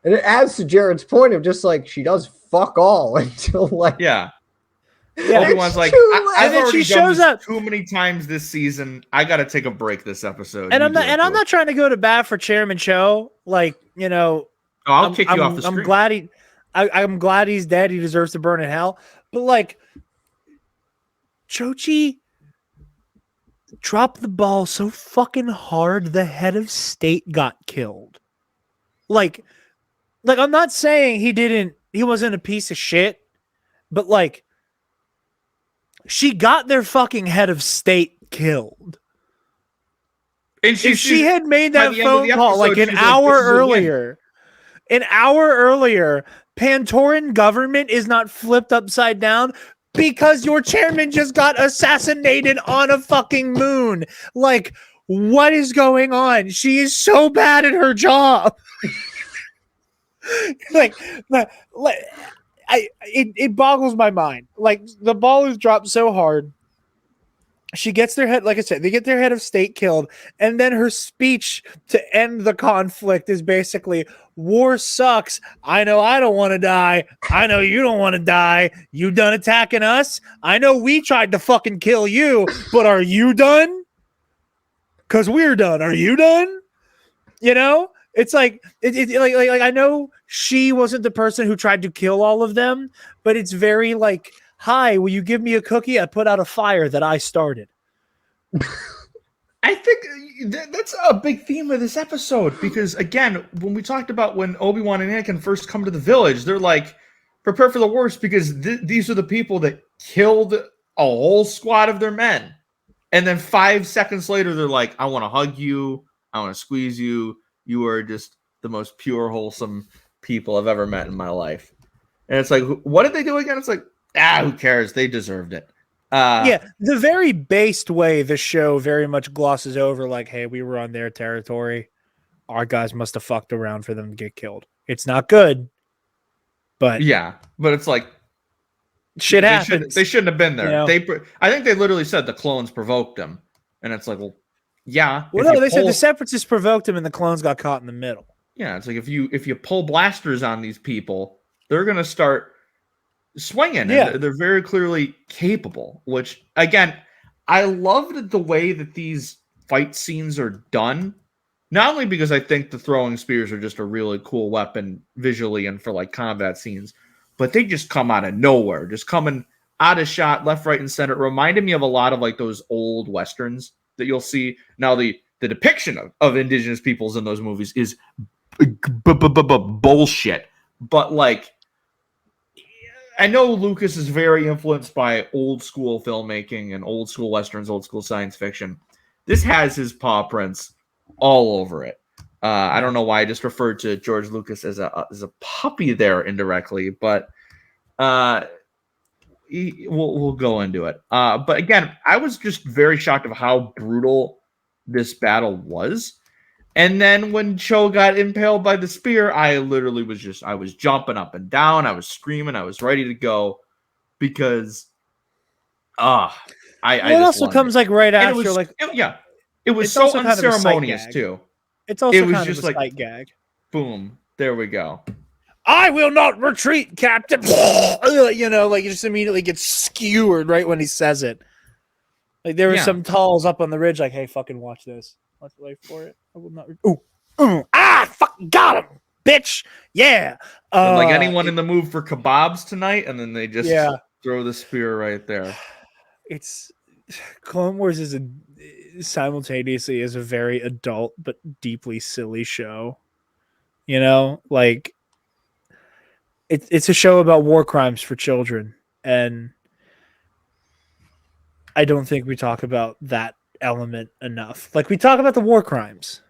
And it adds to Jared's point of just like, she does fuck all until like, Obi-Wan's like, I've already done this too many times this season. I got to take a break this episode. And I'm not trying to go to bat for Chairman Cho. Like, you know, I'll kick you off the screen. I'm glad he's dead. He deserves to burn in hell. But like, Chuchi dropped the ball so fucking hard, the head of state got killed. Like I'm not saying he wasn't a piece of shit, but like, she got their fucking head of state killed. And if she had made that phone call like an hour earlier, Pantoran government is not flipped upside down because your chairman just got assassinated on a fucking moon. Like, what is going on? She is so bad at her job. like, it boggles my mind. Like the ball is dropped so hard. She gets their head, like I said, they get their head of state killed, and then her speech to end the conflict is basically, war sucks. I know I don't want to die. I know you don't want to die. You done attacking us? I know we tried to fucking kill you, but are you done? Because we're done. Are you done? You know? It's like, like I know she wasn't the person who tried to kill all of them, but it's very like, hi, will you give me a cookie? I put out a fire that I started. I think that's a big theme of this episode because, again, when we talked about when Obi-Wan and Anakin first come to the village, they're like, prepare for the worst because these are the people that killed a whole squad of their men. And then 5 seconds later, they're like, I want to hug you. I want to squeeze you. You are just the most pure, wholesome people I've ever met in my life. And it's like, what did they do again? It's like, who cares? They deserved it. Yeah, the very based way the show very much glosses over, like, hey, we were on their territory. Our guys must have fucked around for them to get killed. It's not good, but yeah, but it's like shit happens. They shouldn't have been there. You know? I think they literally said the clones provoked them, and it's like, well, yeah. Well, no, they said the separatists provoked him, and the clones got caught in the middle. Yeah, it's like if you pull blasters on these people, they're gonna start swinging. Yeah, and they're very clearly capable. Which again, I loved the way that these fight scenes are done. Not only because I think the throwing spears are just a really cool weapon visually and for like combat scenes, but they just come out of nowhere, just coming out of shot, left, right, and center. It reminded me of a lot of like those old westerns that you'll see now. The depiction of indigenous peoples in those movies is bullshit, but like. I know Lucas is very influenced by old school filmmaking and old school westerns, old school science fiction. This has his paw prints all over it. I don't know why I just referred to George Lucas as a puppy there indirectly, but we'll go into it. But again, I was just very shocked of how brutal this battle was. And then when Cho got impaled by the spear, I literally I was jumping up and down. I was screaming. I was ready to go because, it also comes like right after, it was so unceremonious too. It's also kind of a sight gag. Boom, there we go. I will not retreat, Captain. You know, like you just immediately get skewered right when he says it. Like there were some Talz up on the ridge, like, hey, fucking watch this. Let's wait for it. I will not. Fucking got him, bitch. Yeah. Like anyone in the mood for kebabs tonight, and then they just throw the spear right there. It's Clone Wars is simultaneously is a very adult but deeply silly show. You know, like it's a show about war crimes for children, and I don't think we talk about that element enough. Like we talk about the war crimes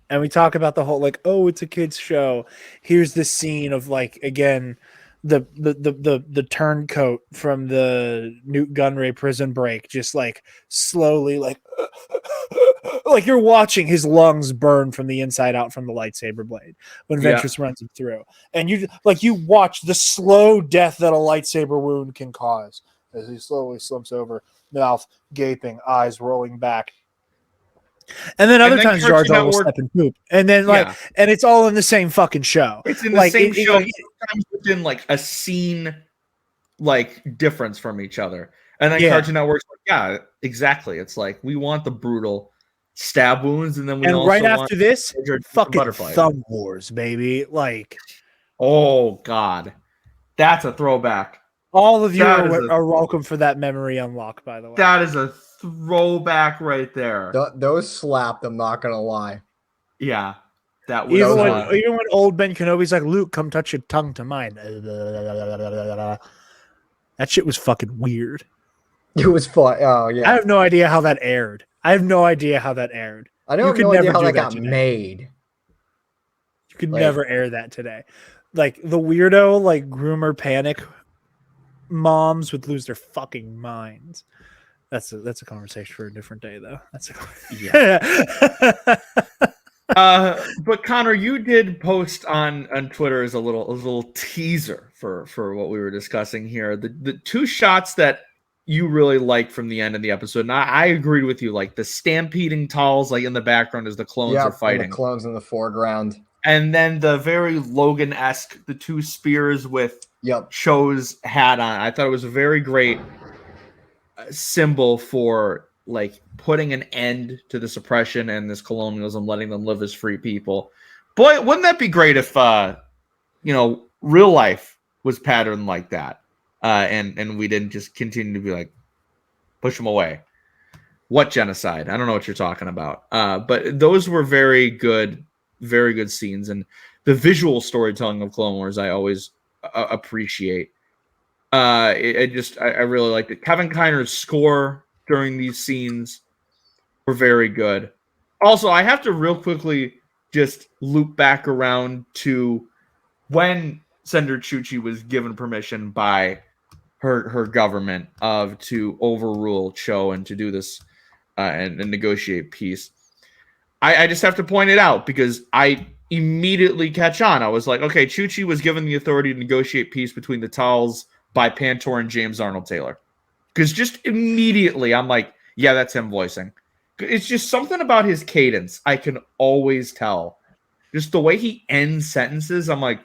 and we talk about the whole like, oh, it's a kids show. Here's the scene of like, again, the turncoat from the Newt Gunray Prison Break, just like slowly like like you're watching his lungs burn from the inside out from the lightsaber blade when Ventress runs him through, and you watch the slow death that a lightsaber wound can cause as he slowly slumps over, mouth gaping, eyes rolling back. And then other times Jar Jar will step and poop. And then and it's all in the same fucking show. It's in the same show, sometimes within like a scene like difference from each other. And then Cartoon Network's like, exactly. It's like we want the brutal stab wounds, and then we also right after want this, fucking Thumb Wars, baby. Like, oh god. That's a throwback. All of you are welcome for that memory unlock, by the way. That is a throwback right there. Those slapped, I'm not going to lie. Yeah. That was even when old Ben Kenobi's like, Luke, come touch your tongue to mine. That shit was fucking weird. It was fun. Oh, yeah. I have no idea how that aired. I have no idea how that got made. You could never air that today. Like the weirdo, like groomer panic moms would lose their fucking minds. That's a conversation for a different day, though. But Conor, you did post on Twitter as a little teaser for what we were discussing here. The two shots that you really liked from the end of the episode, and I agreed with you, like the stampeding Talz, like in the background as the clones are fighting. And the clones in the foreground. And then the very Logan-esque, the two spears with Cho's hat on. I thought it was a very great symbol for like putting an end to this oppression and this colonialism, letting them live as free people. Boy, wouldn't that be great if real life was patterned like that, and we didn't just continue to be like push them away. What genocide? I don't know what you're talking about. But those were very good scenes, and the visual storytelling of Clone Wars I always appreciate. I really liked it. Kevin Kiner's score during these scenes were very good. Also, I have to real quickly just loop back around to when Senator Chuchi was given permission by her government to overrule Cho and to do this and negotiate peace. I just have to point it out because I immediately catch on. I was like, okay, Chuchi was given the authority to negotiate peace between the Talz by Pantoran James Arnold Taylor. Because just immediately I'm like, yeah, that's him voicing. It's just something about his cadence I can always tell. Just the way he ends sentences, I'm like,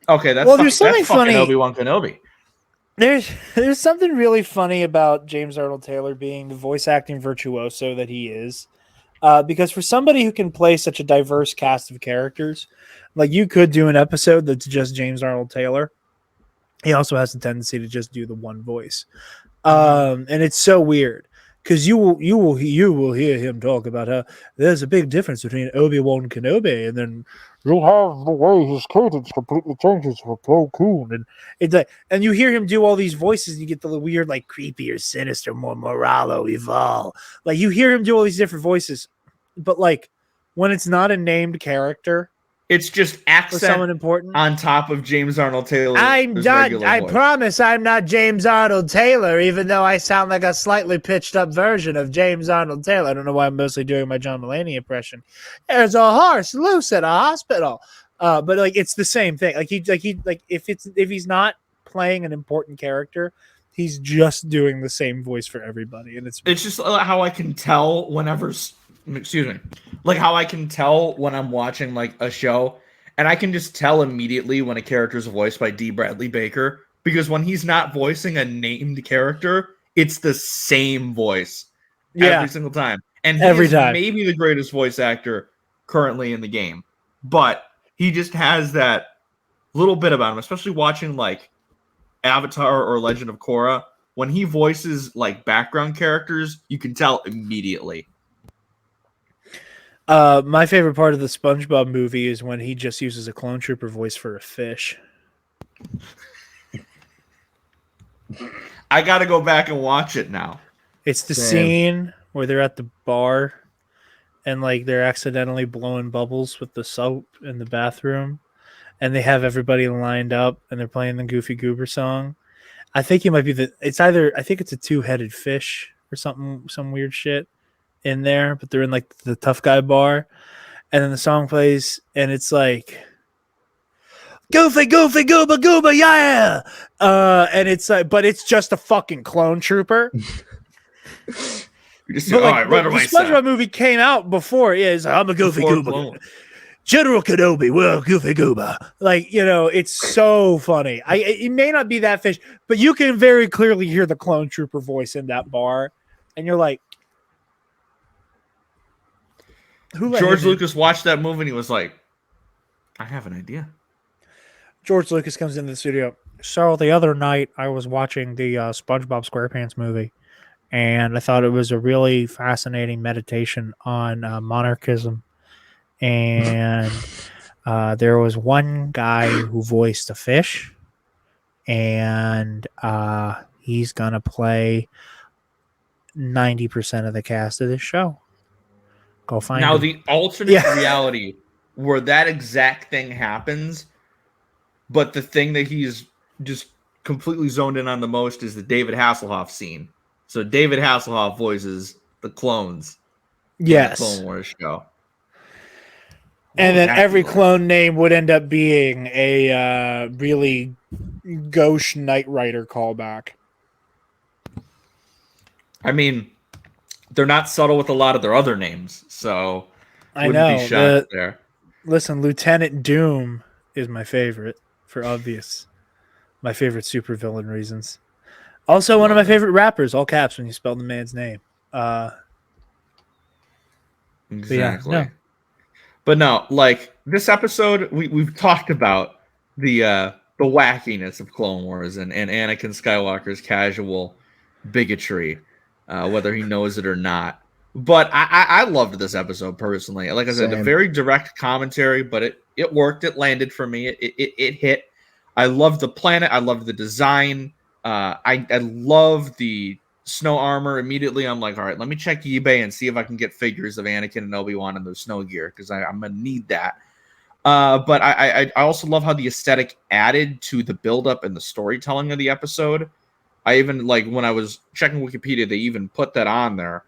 okay, that's fucking Obi-Wan Kenobi. There's something really funny about James Arnold Taylor being the voice acting virtuoso that he is. Because for somebody who can play such a diverse cast of characters, like you could do an episode that's just James Arnold Taylor. He also has the tendency to just do the one voice. And it's so weird because you will hear him talk about how there's a big difference between Obi-Wan Kenobi and then you'll have the way his cadence completely changes for Plo Koon, and it's like, and you hear him do all these voices, and you get the weird, like creepy or sinister, more Moralo Evol. Like you hear him do all these different voices, but like when it's not a named character, it's just accent someone important on top of James Arnold Taylor. I promise I'm not James Arnold Taylor, even though I sound like a slightly pitched up version of James Arnold Taylor. I don't know why I'm mostly doing my John Mulaney impression. There's a horse loose at a hospital. But like it's the same thing. If he's not playing an important character, he's just doing the same voice for everybody. And it's just how I can tell how I can tell when I'm watching like a show, and I can just tell immediately when a character is voiced by D. Bradley Baker, because when he's not voicing a named character, it's the same voice every single time. And he is maybe the greatest voice actor currently in the game, but he just has that little bit about him, especially watching like Avatar or Legend of Korra. When he voices like background characters, you can tell immediately. My favorite part of the SpongeBob movie is when he just uses a clone trooper voice for a fish. I got to go back and watch it now. It's the scene where they're at the bar and like they're accidentally blowing bubbles with the soap in the bathroom, and they have everybody lined up and they're playing the Goofy Goober song. I think it might be it's a two-headed fish or something, some weird shit in there, but they're in like the tough guy bar, and then the song plays and it's like Goofy Goofy Gooba Gooba, yeah, and it's like, but it's just a fucking clone trooper. The SpongeBob movie came out before. I'm a Goofy Gooba, General Kenobi, well, Goofy Gooba. Like, it's so funny. It may not be that fish, but you can very clearly hear the clone trooper voice in that bar, and you're like, George Lucas watched that movie and he was like, I have an idea. George Lucas comes into the studio. So the other night I was watching the SpongeBob SquarePants movie, and I thought it was a really fascinating meditation on monarchism. And there was one guy who voiced a fish, and he's going to play 90% of the cast of this show. Go find him. The alternate reality where that exact thing happens, but the thing that he's just completely zoned in on the most is the David Hasselhoff scene. So David Hasselhoff voices the clones. Yes. In the Clone Wars show. And then that every be like? clone name would end up being a really gauche Knight Rider callback. I mean, they're not subtle with a lot of their other names, so I wouldn't be know. shocked there. Listen, Lieutenant Doom is my favorite for my favorite supervillain reasons. Also, one of my favorite rappers, all caps when you spell the man's name. Exactly. Yeah, no. But no, like this episode, we've talked about the wackiness of Clone Wars and Anakin Skywalker's casual bigotry, whether he knows it or not. But I loved this episode personally. Like I said, a Same. very direct commentary, but it worked. It landed for me. It hit. I love the planet. I love the design. I love the snow armor. Immediately, I'm like, all right, let me check eBay and see if I can get figures of Anakin and Obi-Wan in the snow gear because I'm gonna need that. But I also love how the aesthetic added to the buildup and the storytelling of the episode. I even like when I was checking Wikipedia, they even put that on there.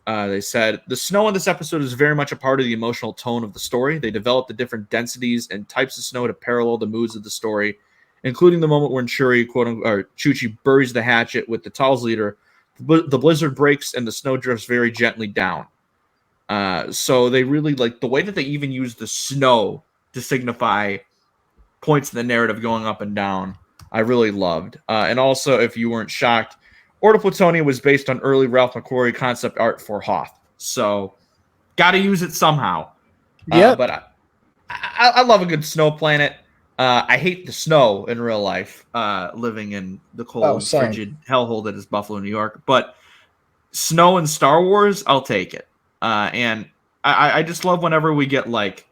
They said the snow in this episode is very much a part of the emotional tone of the story. They developed the different densities and types of snow to parallel the moods of the story, including the moment when Chuchi buries the hatchet with the Talz leader. The blizzard breaks and the snow drifts very gently down. So they really like the way that they even use the snow to signify points in the narrative going up and down. I really loved. And also, if you weren't shocked, Orto Plutonia was based on early Ralph McQuarrie concept art for Hoth. So, got to use it somehow. Yep. But I love a good snow planet. I hate the snow in real life, living in the cold, frigid hellhole that is Buffalo, New York. But snow in Star Wars, I'll take it. And I just love whenever we get like,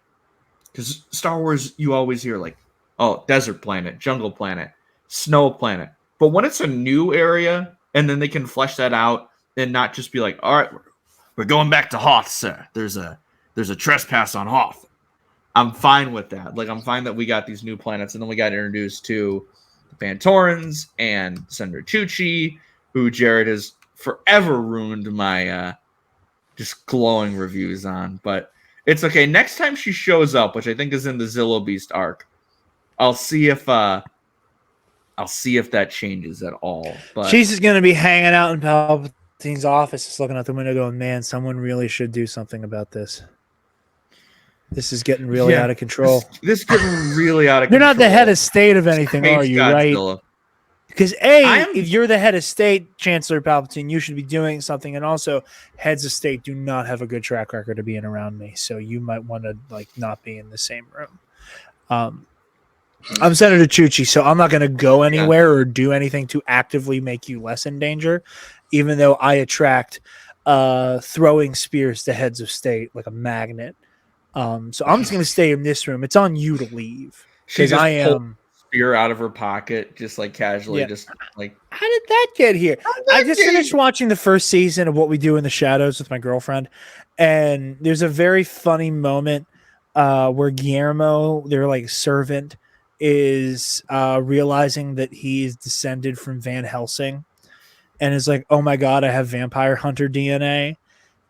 because Star Wars, you always hear like, oh, desert planet, jungle planet, snow planet. But when it's a new area, and then they can flesh that out and not just be like, all right, we're going back to Hoth, sir. There's a trespass on Hoth. I'm fine with that. Like, I'm fine that we got these new planets, and then we got introduced to the Pantorans and Senator Chuchi, who Jarod has forever ruined my just glowing reviews on. But it's okay. Next time she shows up, which I think is in the Zillow Beast arc, I'll see if that changes at all. But she's just gonna be hanging out in Palpatine's office, just looking out the window, going, "Man, someone really should do something about this. This is getting really out of control. This getting really out of You're control. not the head of state of anything, are you? Godzilla. Right? Because if you're the head of state, Chancellor Palpatine, you should be doing something. And also, heads of state do not have a good track record of being around me, so you might want to like not be in the same room." I'm Senator Chuchi, so I'm not going to go anywhere or do anything to actively make you less in danger, even though I attract throwing spears to heads of state like a magnet. So I'm just going to stay in this room. It's on you to leave. Because I am spear out of her pocket, just like casually, just like. How did that get here? I just finished watching the first season of What We Do in the Shadows with my girlfriend, and there's a very funny moment where Guillermo, their like servant, is realizing that he is descended from Van Helsing, and is like, "Oh my god, I have vampire hunter DNA."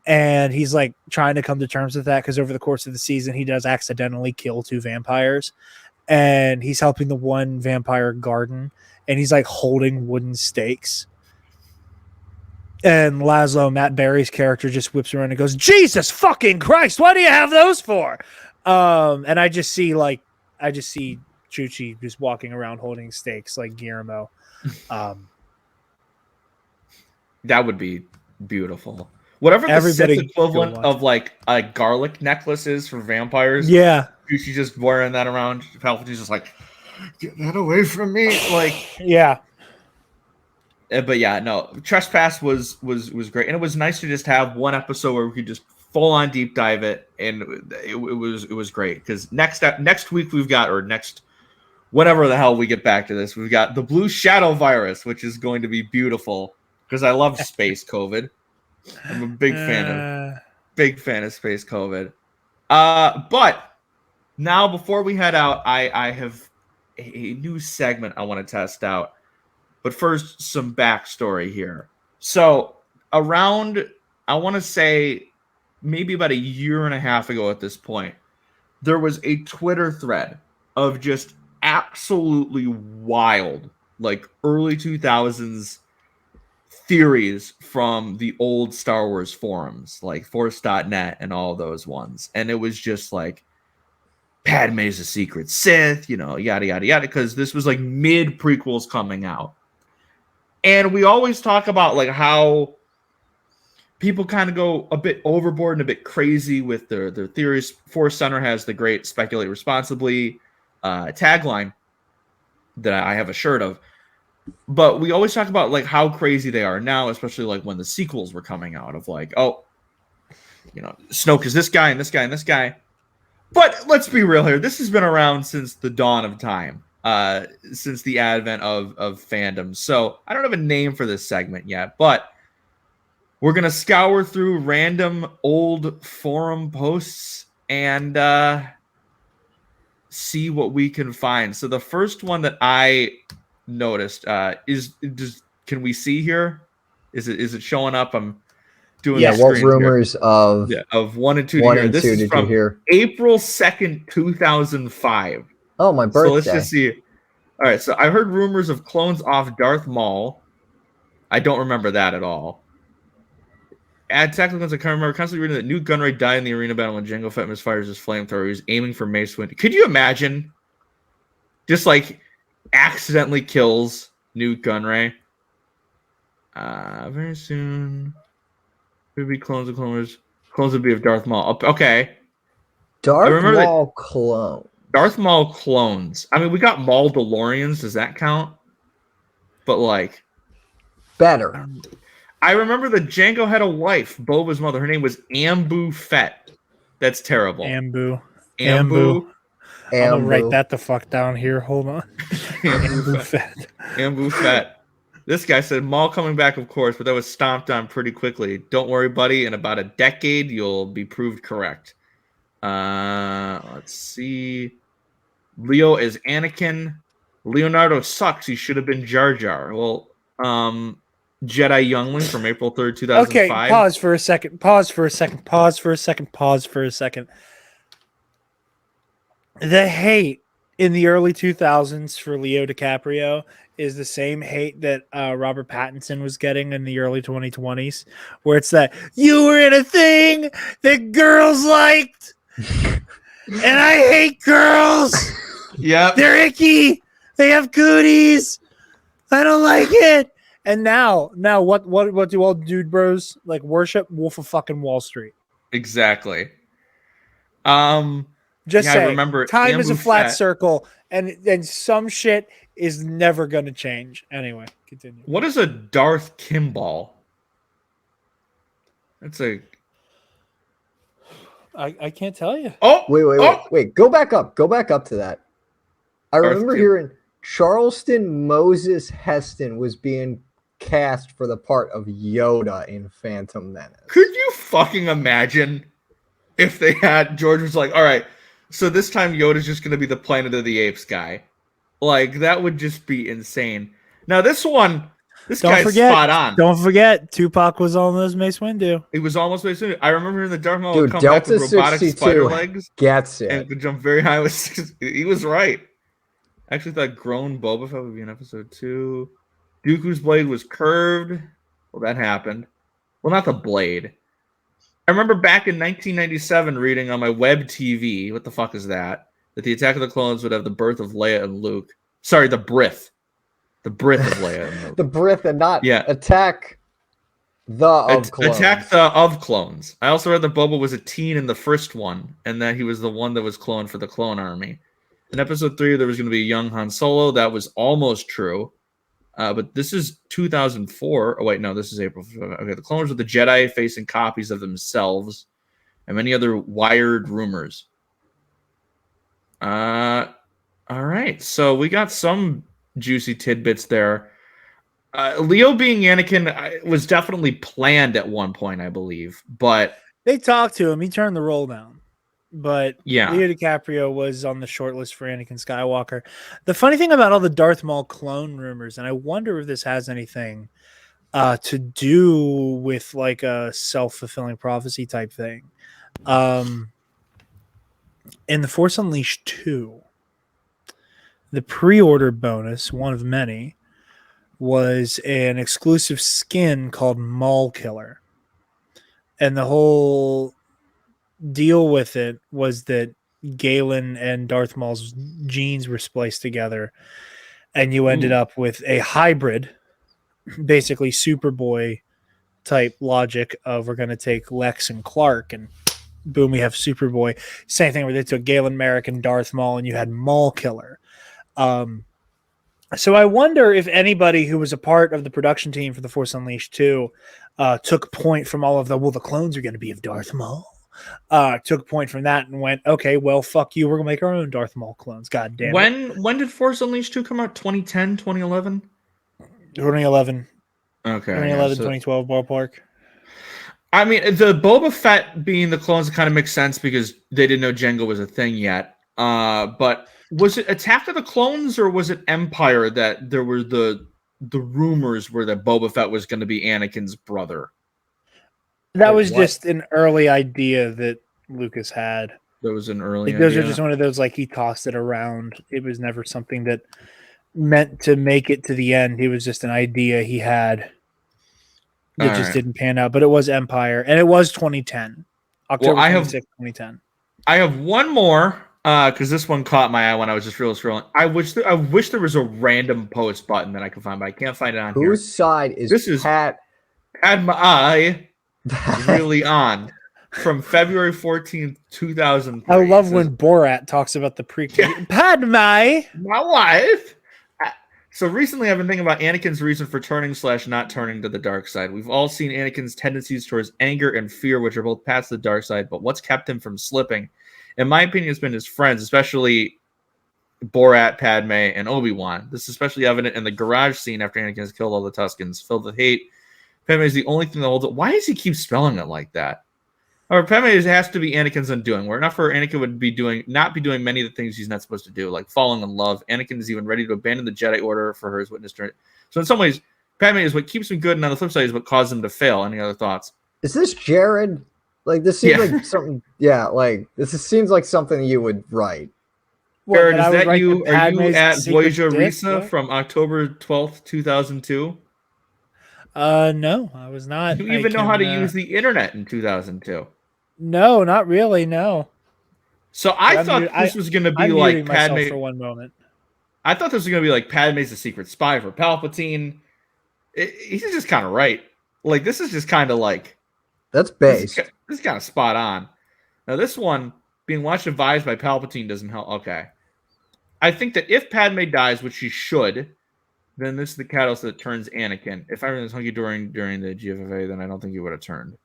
And he's like trying to come to terms with that because over the course of the season, he does accidentally kill 2 vampires, and he's helping the one vampire garden, and he's like holding wooden stakes. And Laszlo, Matt Berry's character, just whips around and goes, "Jesus fucking Christ, what do you have those for?" And I just see Chuchi just walking around holding stakes like Guillermo. That would be beautiful. Whatever the Sith equivalent of like a garlic necklace is for vampires. Yeah. She's just wearing that around. Palpatine's just like, "Get that away from me." Like, yeah. But yeah, no, Trespass was great. And it was nice to just have one episode where we could just full on deep dive it. And it was great. Because next week we've got, or next, whenever the hell we get back to this, we've got the Blue Shadow virus, which is going to be beautiful. Because I love space COVID. I'm a big fan of space COVID. But now before we head out, I have a new segment I want to test out. But first, some backstory here. So around, I want to say maybe about a year and a half ago at this point, there was a Twitter thread of just absolutely wild, like early 2000s theories from the old Star Wars forums, like Force.net and all those ones. And it was just like, Padme's a secret Sith, yada, yada, yada, because this was like mid prequels coming out. And we always talk about like how people kind of go a bit overboard and a bit crazy with their theories. Force Center has the great speculate responsibly tagline that I have a shirt of. But we always talk about like how crazy they are now, especially like when the sequels were coming out of like, Snoke is this guy and this guy and this guy. But let's be real here. This has been around since the dawn of time, since the advent of fandom. So I don't have a name for this segment yet, but we're going to scour through random old forum posts and see what we can find. So the first one that I noticed can we see here? Is it showing up? I'm doing what rumors here. of 1 and 2 1 to hear. and This 2 is did from you hear? April 2nd, 2005. Oh, my birthday. So let's just see. All right, so I heard rumors of clones off Darth Maul. I don't remember that at all. Add technical ones I can't remember. Constantly reading that Newt Gunray died in the arena battle when Jango Fett misfires his flamethrower. He was aiming for Mace Windu. Could you imagine? Just like accidentally kills Newt Gunray. Very soon. Would be clones of clones. Clones would be of Darth Maul. Okay. Darth Maul clone. Darth Maul clones. I mean, we got Maul DeLoreans. Does that count? But like, better. I remember that Jango had a wife, Boba's mother. Her name was Ambu Fett. That's terrible. Ambu. I'm gonna write that the fuck down here. Hold on. Ambu Fett. Ambu Fett. This guy said, Maul coming back, of course, but that was stomped on pretty quickly. Don't worry, buddy. In about a decade, you'll be proved correct. Let's see. Leo is Anakin. Leonardo sucks. He should have been Jar Jar. Well, Jedi Youngling from April 3rd, 2005. Okay, pause for a second. The hate in the early 2000s for Leo DiCaprio is the same hate that Robert Pattinson was getting in the early 2020s, where it's that you were in a thing that girls liked, and I hate girls. Yeah, they're icky. They have cooties. I don't like it. And now, what do all dude bros like worship? Wolf of fucking Wall Street. Exactly. Just say, I remember time Ambu is a flat Fett. circle, and some shit is never going to change. Anyway, continue. What is a Darth Kimball? That's a. I can't tell you. Oh, wait. Go back up to that. I remember hearing Charleston Moses Heston was being cast for the part of Yoda in Phantom Menace. Could you fucking imagine if they had George was like, all right, so this time Yoda's just going to be the Planet of the Apes guy. Like, that would just be insane. Now, this guy's spot on. Don't forget, Tupac was almost Mace Windu. He was almost Mace Windu. I remember hearing the Darth Maul Dude, come Delta back with robotic 62 spider legs. Gets it. And could jump very high with 6. He was right. I actually thought grown Boba Fett would be in episode 2. Dooku's blade was curved. Well, that happened. Well, not the blade. I remember back in 1997 reading on my web TV, what the fuck is that? That the Attack of the Clones would have the birth of Leia and Luke. Sorry, the Brith. The Brith of Leia and Luke. The Brith and not Attack the of Clones. Attack the of Clones. I also read that Boba was a teen in the first one, and that he was the one that was cloned for the clone army. In episode 3, there was going to be a young Han Solo. That was almost true. But this is 2004. Oh, wait, no, this is April. Okay, the clones were the Jedi facing copies of themselves and many other wired rumors. All right, so we got some juicy tidbits there. Leo being Anakin was definitely planned at one point, I believe. But they talked to him. He turned the roll down. But yeah, Leo DiCaprio was on the short list for Anakin Skywalker. The funny thing about all the Darth Maul clone rumors, and I wonder if this has anything to do with like a self-fulfilling prophecy type thing. In The Force Unleashed 2, the pre-order bonus, one of many, was an exclusive skin called Maul Killer. And the whole deal with it was that Galen and Darth Maul's genes were spliced together, and you ended up with a hybrid, basically Superboy type logic of we're going to take Lex and Clark, and boom, we have Superboy. Same thing where they took Galen Merrick and Darth Maul, and you had Maul Killer. So I wonder if anybody who was a part of the production team for The Force Unleashed 2 took point from all of the clones are going to be of Darth Maul. Took point from that and went, okay, well, fuck you. We're going to make our own Darth Maul clones. God damn it. When did Force Unleashed 2 come out? 2010, 2011? 2011. Okay. 2011, 2012 ballpark. I mean, the Boba Fett being the clones kind of makes sense because they didn't know Jango was a thing yet. But was it Attack of the Clones or was it Empire that there were the rumors were that Boba Fett was going to be Anakin's brother? That was just an early idea that Lucas had. That was an early those idea. are just one of those, like, he tossed it around. It was never something that meant to make it to the end. It was just an idea he had that just didn't pan out. But it was Empire, and it was 2010. October 26, 2010. I have one more, because this one caught my eye when I was just scrolling. I wish there was a random post button that I could find, but I can't find it on here. Whose side is this? Is Pat? Padma I really on from February 14th, 2000. I love when Borat talks about the prequel. Padme, my wife. So recently, I've been thinking about Anakin's reason for turning / not turning to the dark side. We've all seen Anakin's tendencies towards anger and fear, which are both paths to the dark side. But what's kept him from slipping? In my opinion, it's been his friends, especially Borat, Padme, and Obi-Wan. This is especially evident in the garage scene after Anakin has killed all the Tuskens. Filled with hate, Padme is the only thing that holds it. Why does he keep spelling it like that? Or Padme has to be Anakin's undoing. Were it not for Anakin would not be doing many of the things he's not supposed to do, like falling in love. Anakin is even ready to abandon the Jedi Order for her as witness to it. So in some ways, Padme is what keeps him good, and on the flip side is what causes him to fail. Any other thoughts? Is this Jarod? Like, this seems like something. Yeah, like this seems like something you would write. Jarod, is that you? Are you at Voyager Risa from October 12th, 2002? No, I was not. Do you even know how to use the internet in 2002? No, not really. No. So I thought this was going to be like Padme for one moment. I thought this was going to be like Padme's a secret spy for Palpatine. He's just kind of right. Like, this is just kind of like that's based. This is kind of spot on. Now, this one being watched and advised by Palpatine doesn't help. Okay, I think that if Padme dies, which she should, then this is the catalyst that turns Anakin. If everything was hunky during the GFFA, then I don't think he would have turned.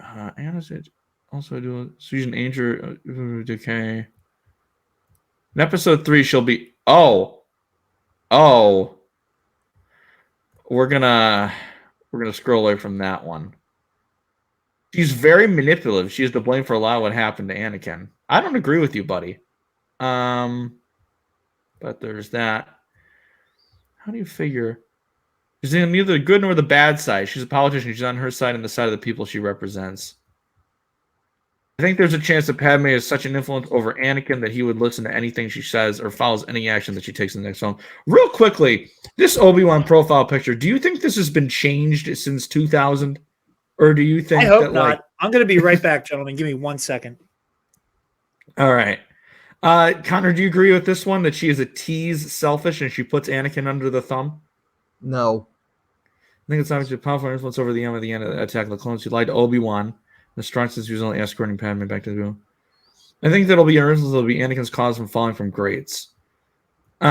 Anakin also do Susan Anger decay. In episode 3, she'll be we're gonna scroll away from that one. She's very manipulative. She is to blame for a lot of what happened to Anakin. I don't agree with you, buddy. But there's that. How do you figure? She's on neither the good nor the bad side. She's a politician. She's on her side and the side of the people she represents. I think there's a chance that Padme has such an influence over Anakin that he would listen to anything she says or follows any action that she takes in the next film. Real quickly, this Obi-Wan profile picture, do you think this has been changed since 2000? Or do you think I hope not. I'm going to be right back, gentlemen. Give me 1 second. All right. Conor, do you agree with this one, that she is a tease selfish and she puts Anakin under the thumb? No. I think it's obviously a powerful influence over the end of the Attack of the Clones. She lied to Obi-Wan. The strong sense he was only escorting Padme back to the room. I think that'll be Anakin's cause from falling from grades.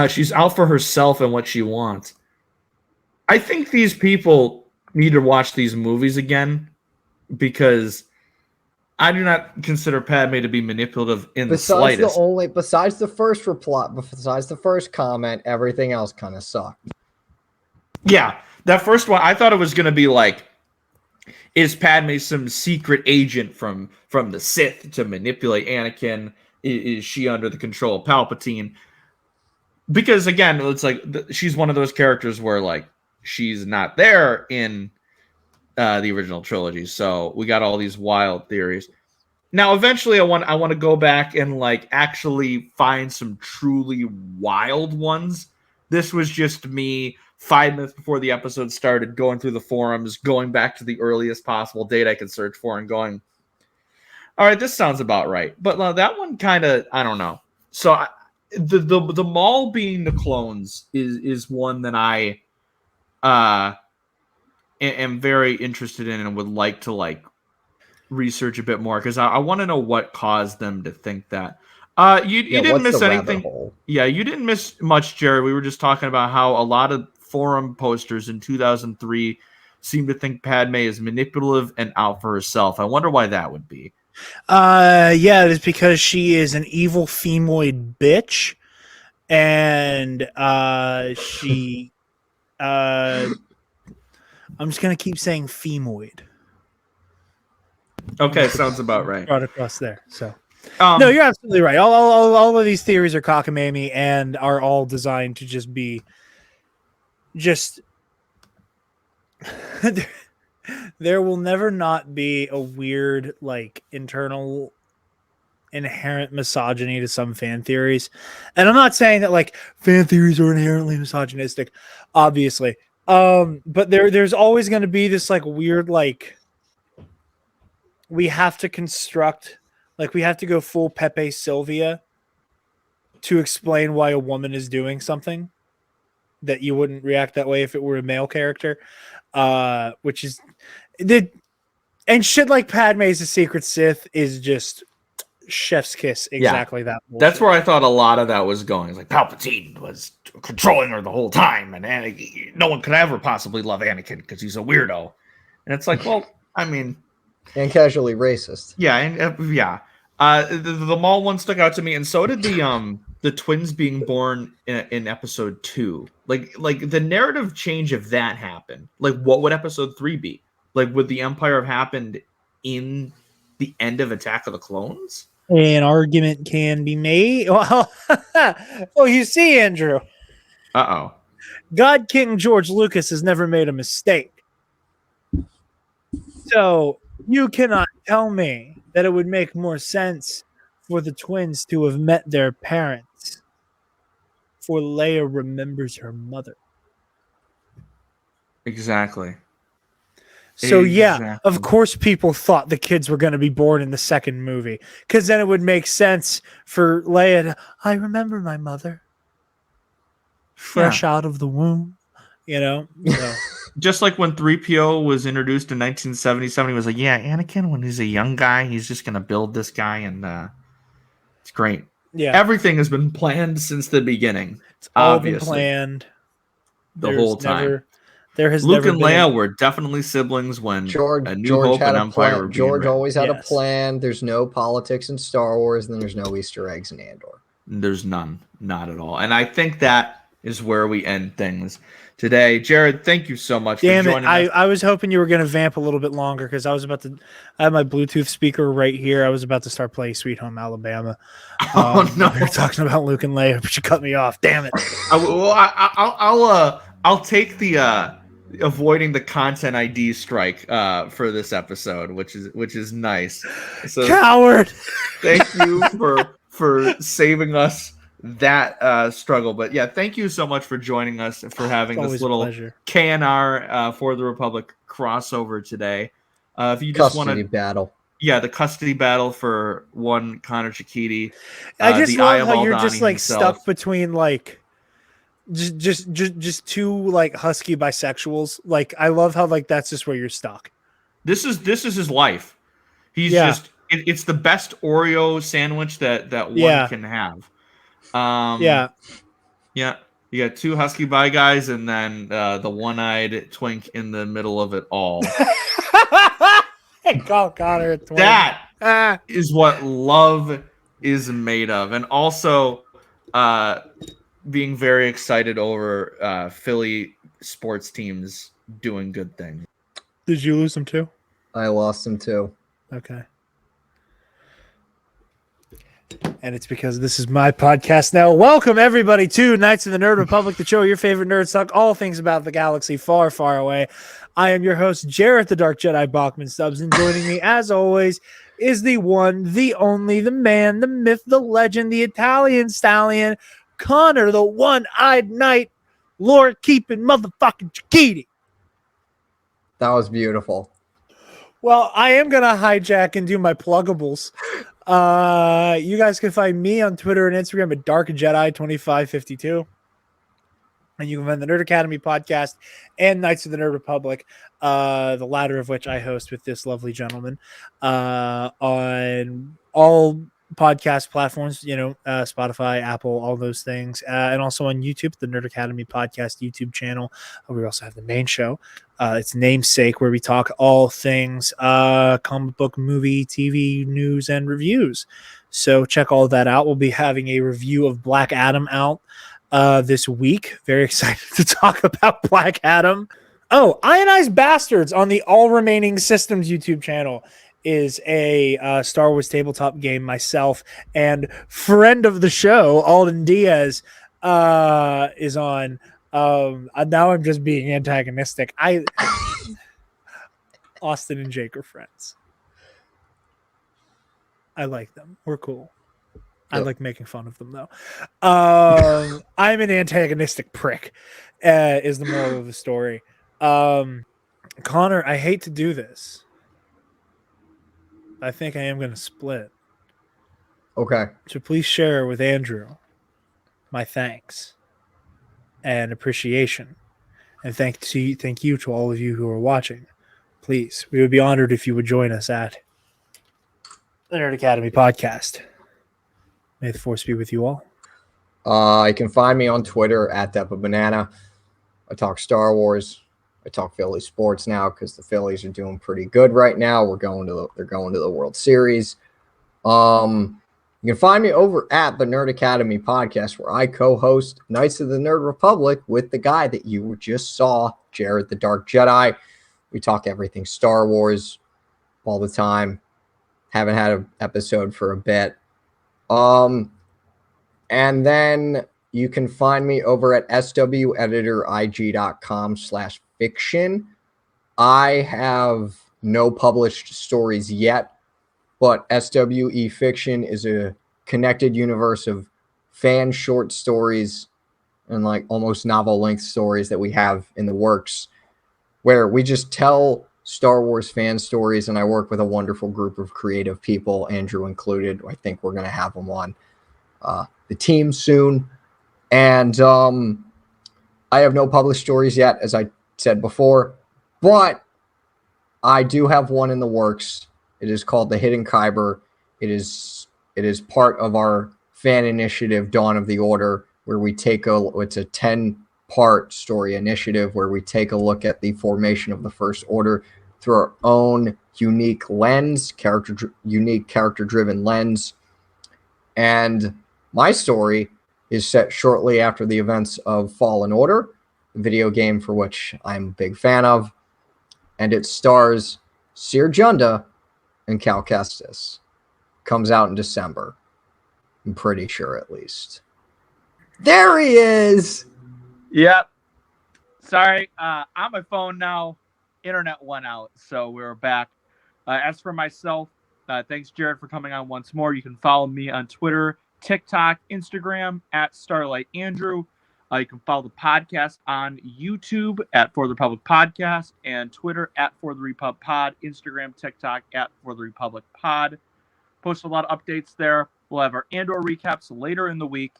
She's out for herself and what she wants. I think these people need to watch these movies again, because I do not consider Padme to be manipulative in the slightest. Besides the first reply, besides the first comment, everything else kind of sucked. Yeah, that first one, I thought it was going to be like, is Padme some secret agent from the Sith to manipulate Anakin? Is she under the control of Palpatine? Because again, it's like she's one of those characters where like she's not there in the original trilogy. So we got all these wild theories. Now, eventually, I want to go back and like actually find some truly wild ones. This was just me 5 minutes before the episode started, going through the forums, going back to the earliest possible date I could search for, and going, "All right, this sounds about right." But that one kind of, I don't know. So the Maul being the clones is one that I am very interested in and would like to research a bit more, because I want to know what caused them to think that. You didn't miss anything. Yeah, you didn't miss much, Jared. We were just talking about how a lot of forum posters in 2003 seem to think Padme is manipulative and out for herself. I wonder why that would be. Yeah, it's because she is an evil femoid bitch, and she I'm just gonna keep saying femoid. Okay, sounds about right. Brought across there. So no, you're absolutely right. All of these theories are cockamamie and are all designed to just be there will never not be a weird internal inherent misogyny to some fan theories. And I'm not saying that fan theories are inherently misogynistic, obviously. But there's always going to be this weird we have to construct, we have to go full Pepe Sylvia to explain why a woman is doing something that you wouldn't react that way if it were a male character. Which is and shit like Padme's a secret Sith is just chef's kiss. Exactly that. Bullshit. That's where I thought a lot of that was going. It's like Palpatine was controlling her the whole time, and Anakin, no one could ever possibly love Anakin because he's a weirdo. And it's like, well, I mean, and casually racist. Yeah, and the Maul one stuck out to me, and so did the twins being born in episode 2. Like the narrative change if that happened. What would episode 3 be? Would the Empire have happened in the end of Attack of the Clones? An argument can be made. Well, you see, Andrew. Uh-oh. God King George Lucas has never made a mistake. So you cannot tell me that it would make more sense for the twins to have met their parents, for Leia remembers her mother. Exactly. So yeah, of course people thought the kids were going to be born in the second movie, because then it would make sense for Leia to, I remember my mother. Fresh out of the womb, So. Just like when 3PO was introduced in 1977, he was like, yeah, Anakin, when he's a young guy, he's just going to build this guy, and it's great. Yeah. Everything has been planned since the beginning. It's all been planned. The whole time. Luke and Leia were definitely siblings when George had a plan. George always had a plan. There's no politics in Star Wars, and there's no Easter eggs in Andor. There's none. Not at all. And I think that is where we end things today. Jared, thank you so much for joining us. I was hoping you were going to vamp a little bit longer, because I have my Bluetooth speaker right here. I was about to start playing Sweet Home Alabama. No. We were talking about Luke and Leia, but you cut me off. Damn it. I'll take the avoiding the content ID strike for this episode, which is nice. So coward. Thank you for saving us that struggle. But yeah, thank you so much for joining us, for having this little KNR for the Republic crossover today. If you just want to battle. Yeah, the custody battle for one Conor Chikiti. I just love how you're just stuck between just two husky bisexuals. I love how that's just where you're stuck. This is his life. He's just it's the best Oreo sandwich that one can have. You got two husky bi guys, and then the one-eyed twink in the middle of it all. Call Conor a twink. That is what love is made of, and also being very excited over Philly sports teams doing good things. Did you lose them too? I lost them too. Okay. And it's because this is my podcast now. Welcome, everybody, to Knights of the Nerd Republic, the show your favorite nerds talk all things about the galaxy far, far away. I am your host, Jarod the Dark Jedi Bachman Stubbs, and joining me, as always, is the one, the only, the man, the myth, the legend, the Italian stallion, Conor, the one-eyed knight, Lord-keeping motherfucking Chiquiti. That was beautiful. Well, I am going to hijack and do my pluggables. You guys can find me on Twitter and Instagram at DarkJedi2552. And you can find the Nerd Academy podcast and Knights of the Nerd Republic, the latter of which I host with this lovely gentleman, on all podcast platforms, Spotify, Apple, all those things, and also on YouTube, the Nerd Academy podcast YouTube channel. We also have the main show. It's Namesake, where we talk all things comic book, movie, TV, news, and reviews. So check all that out. We'll be having a review of Black Adam out this week. Very excited to talk about Black Adam. Oh, Ionized Bastards on the All Remaining Systems YouTube channel is a Star Wars tabletop game myself and friend of the show, Alden Diaz, is on. Now I'm just being antagonistic. Austin and Jake are friends. I like them. We're cool. I like making fun of them, though. I'm an antagonistic prick, is the moral of the story. Conor, I hate to do this. I think I am going to split. Okay. So please share with Andrew my thanks and appreciation. And thank you to all of you who are watching. Please, we would be honored if you would join us at the Nerd Academy podcast. May the force be with you all. You can find me on Twitter at DepaBanana. I talk Star Wars. I talk Philly sports now because the Phillies are doing pretty good right now. They're going to the World Series. You can find me over at the Nerd Academy podcast, where I co-host Knights of the Nerd Republic with the guy that you just saw, Jarod the Dark Jedi. We talk everything Star Wars all the time. Haven't had an episode for a bit. And then you can find me over at sweditorig.com/fiction. I have no published stories yet, but SWE Fiction is a connected universe of fan short stories and like almost novel-length stories that we have in the works, where we just tell Star Wars fan stories, and I work with a wonderful group of creative people, Andrew included. I think we're going to have them on the team soon. And I have no published stories yet, as I said before, but I do have one in the works. It is called The Hidden Kyber. It is part of our fan initiative, Dawn of the Order, where we it's a 10-part story initiative where we take a look at the formation of the First Order through our own unique lens, unique character-driven lens. And my story is set shortly after the events of Fallen Order, a video game for which I'm a big fan of, and it stars Seer Junda and Cal Kestis. Comes out in December. I'm pretty sure, at least. There he is! Yep. Sorry, on my phone now. Internet went out, so we're back. As for myself, thanks, Jarod, for coming on once more. You can follow me on Twitter, TikTok, Instagram at Starlight Andrew. You can follow the podcast on YouTube at For the Republic Podcast and Twitter at For the Repub Pod, Instagram, TikTok at For the Republic Pod. Post a lot of updates there. We'll have our Andor recaps later in the week.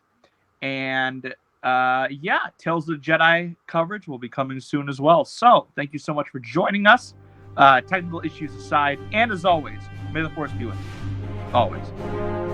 And Tales of the Jedi coverage will be coming soon as well. So thank you so much for joining us. Technical issues aside, and as always, may the force be with you. Always.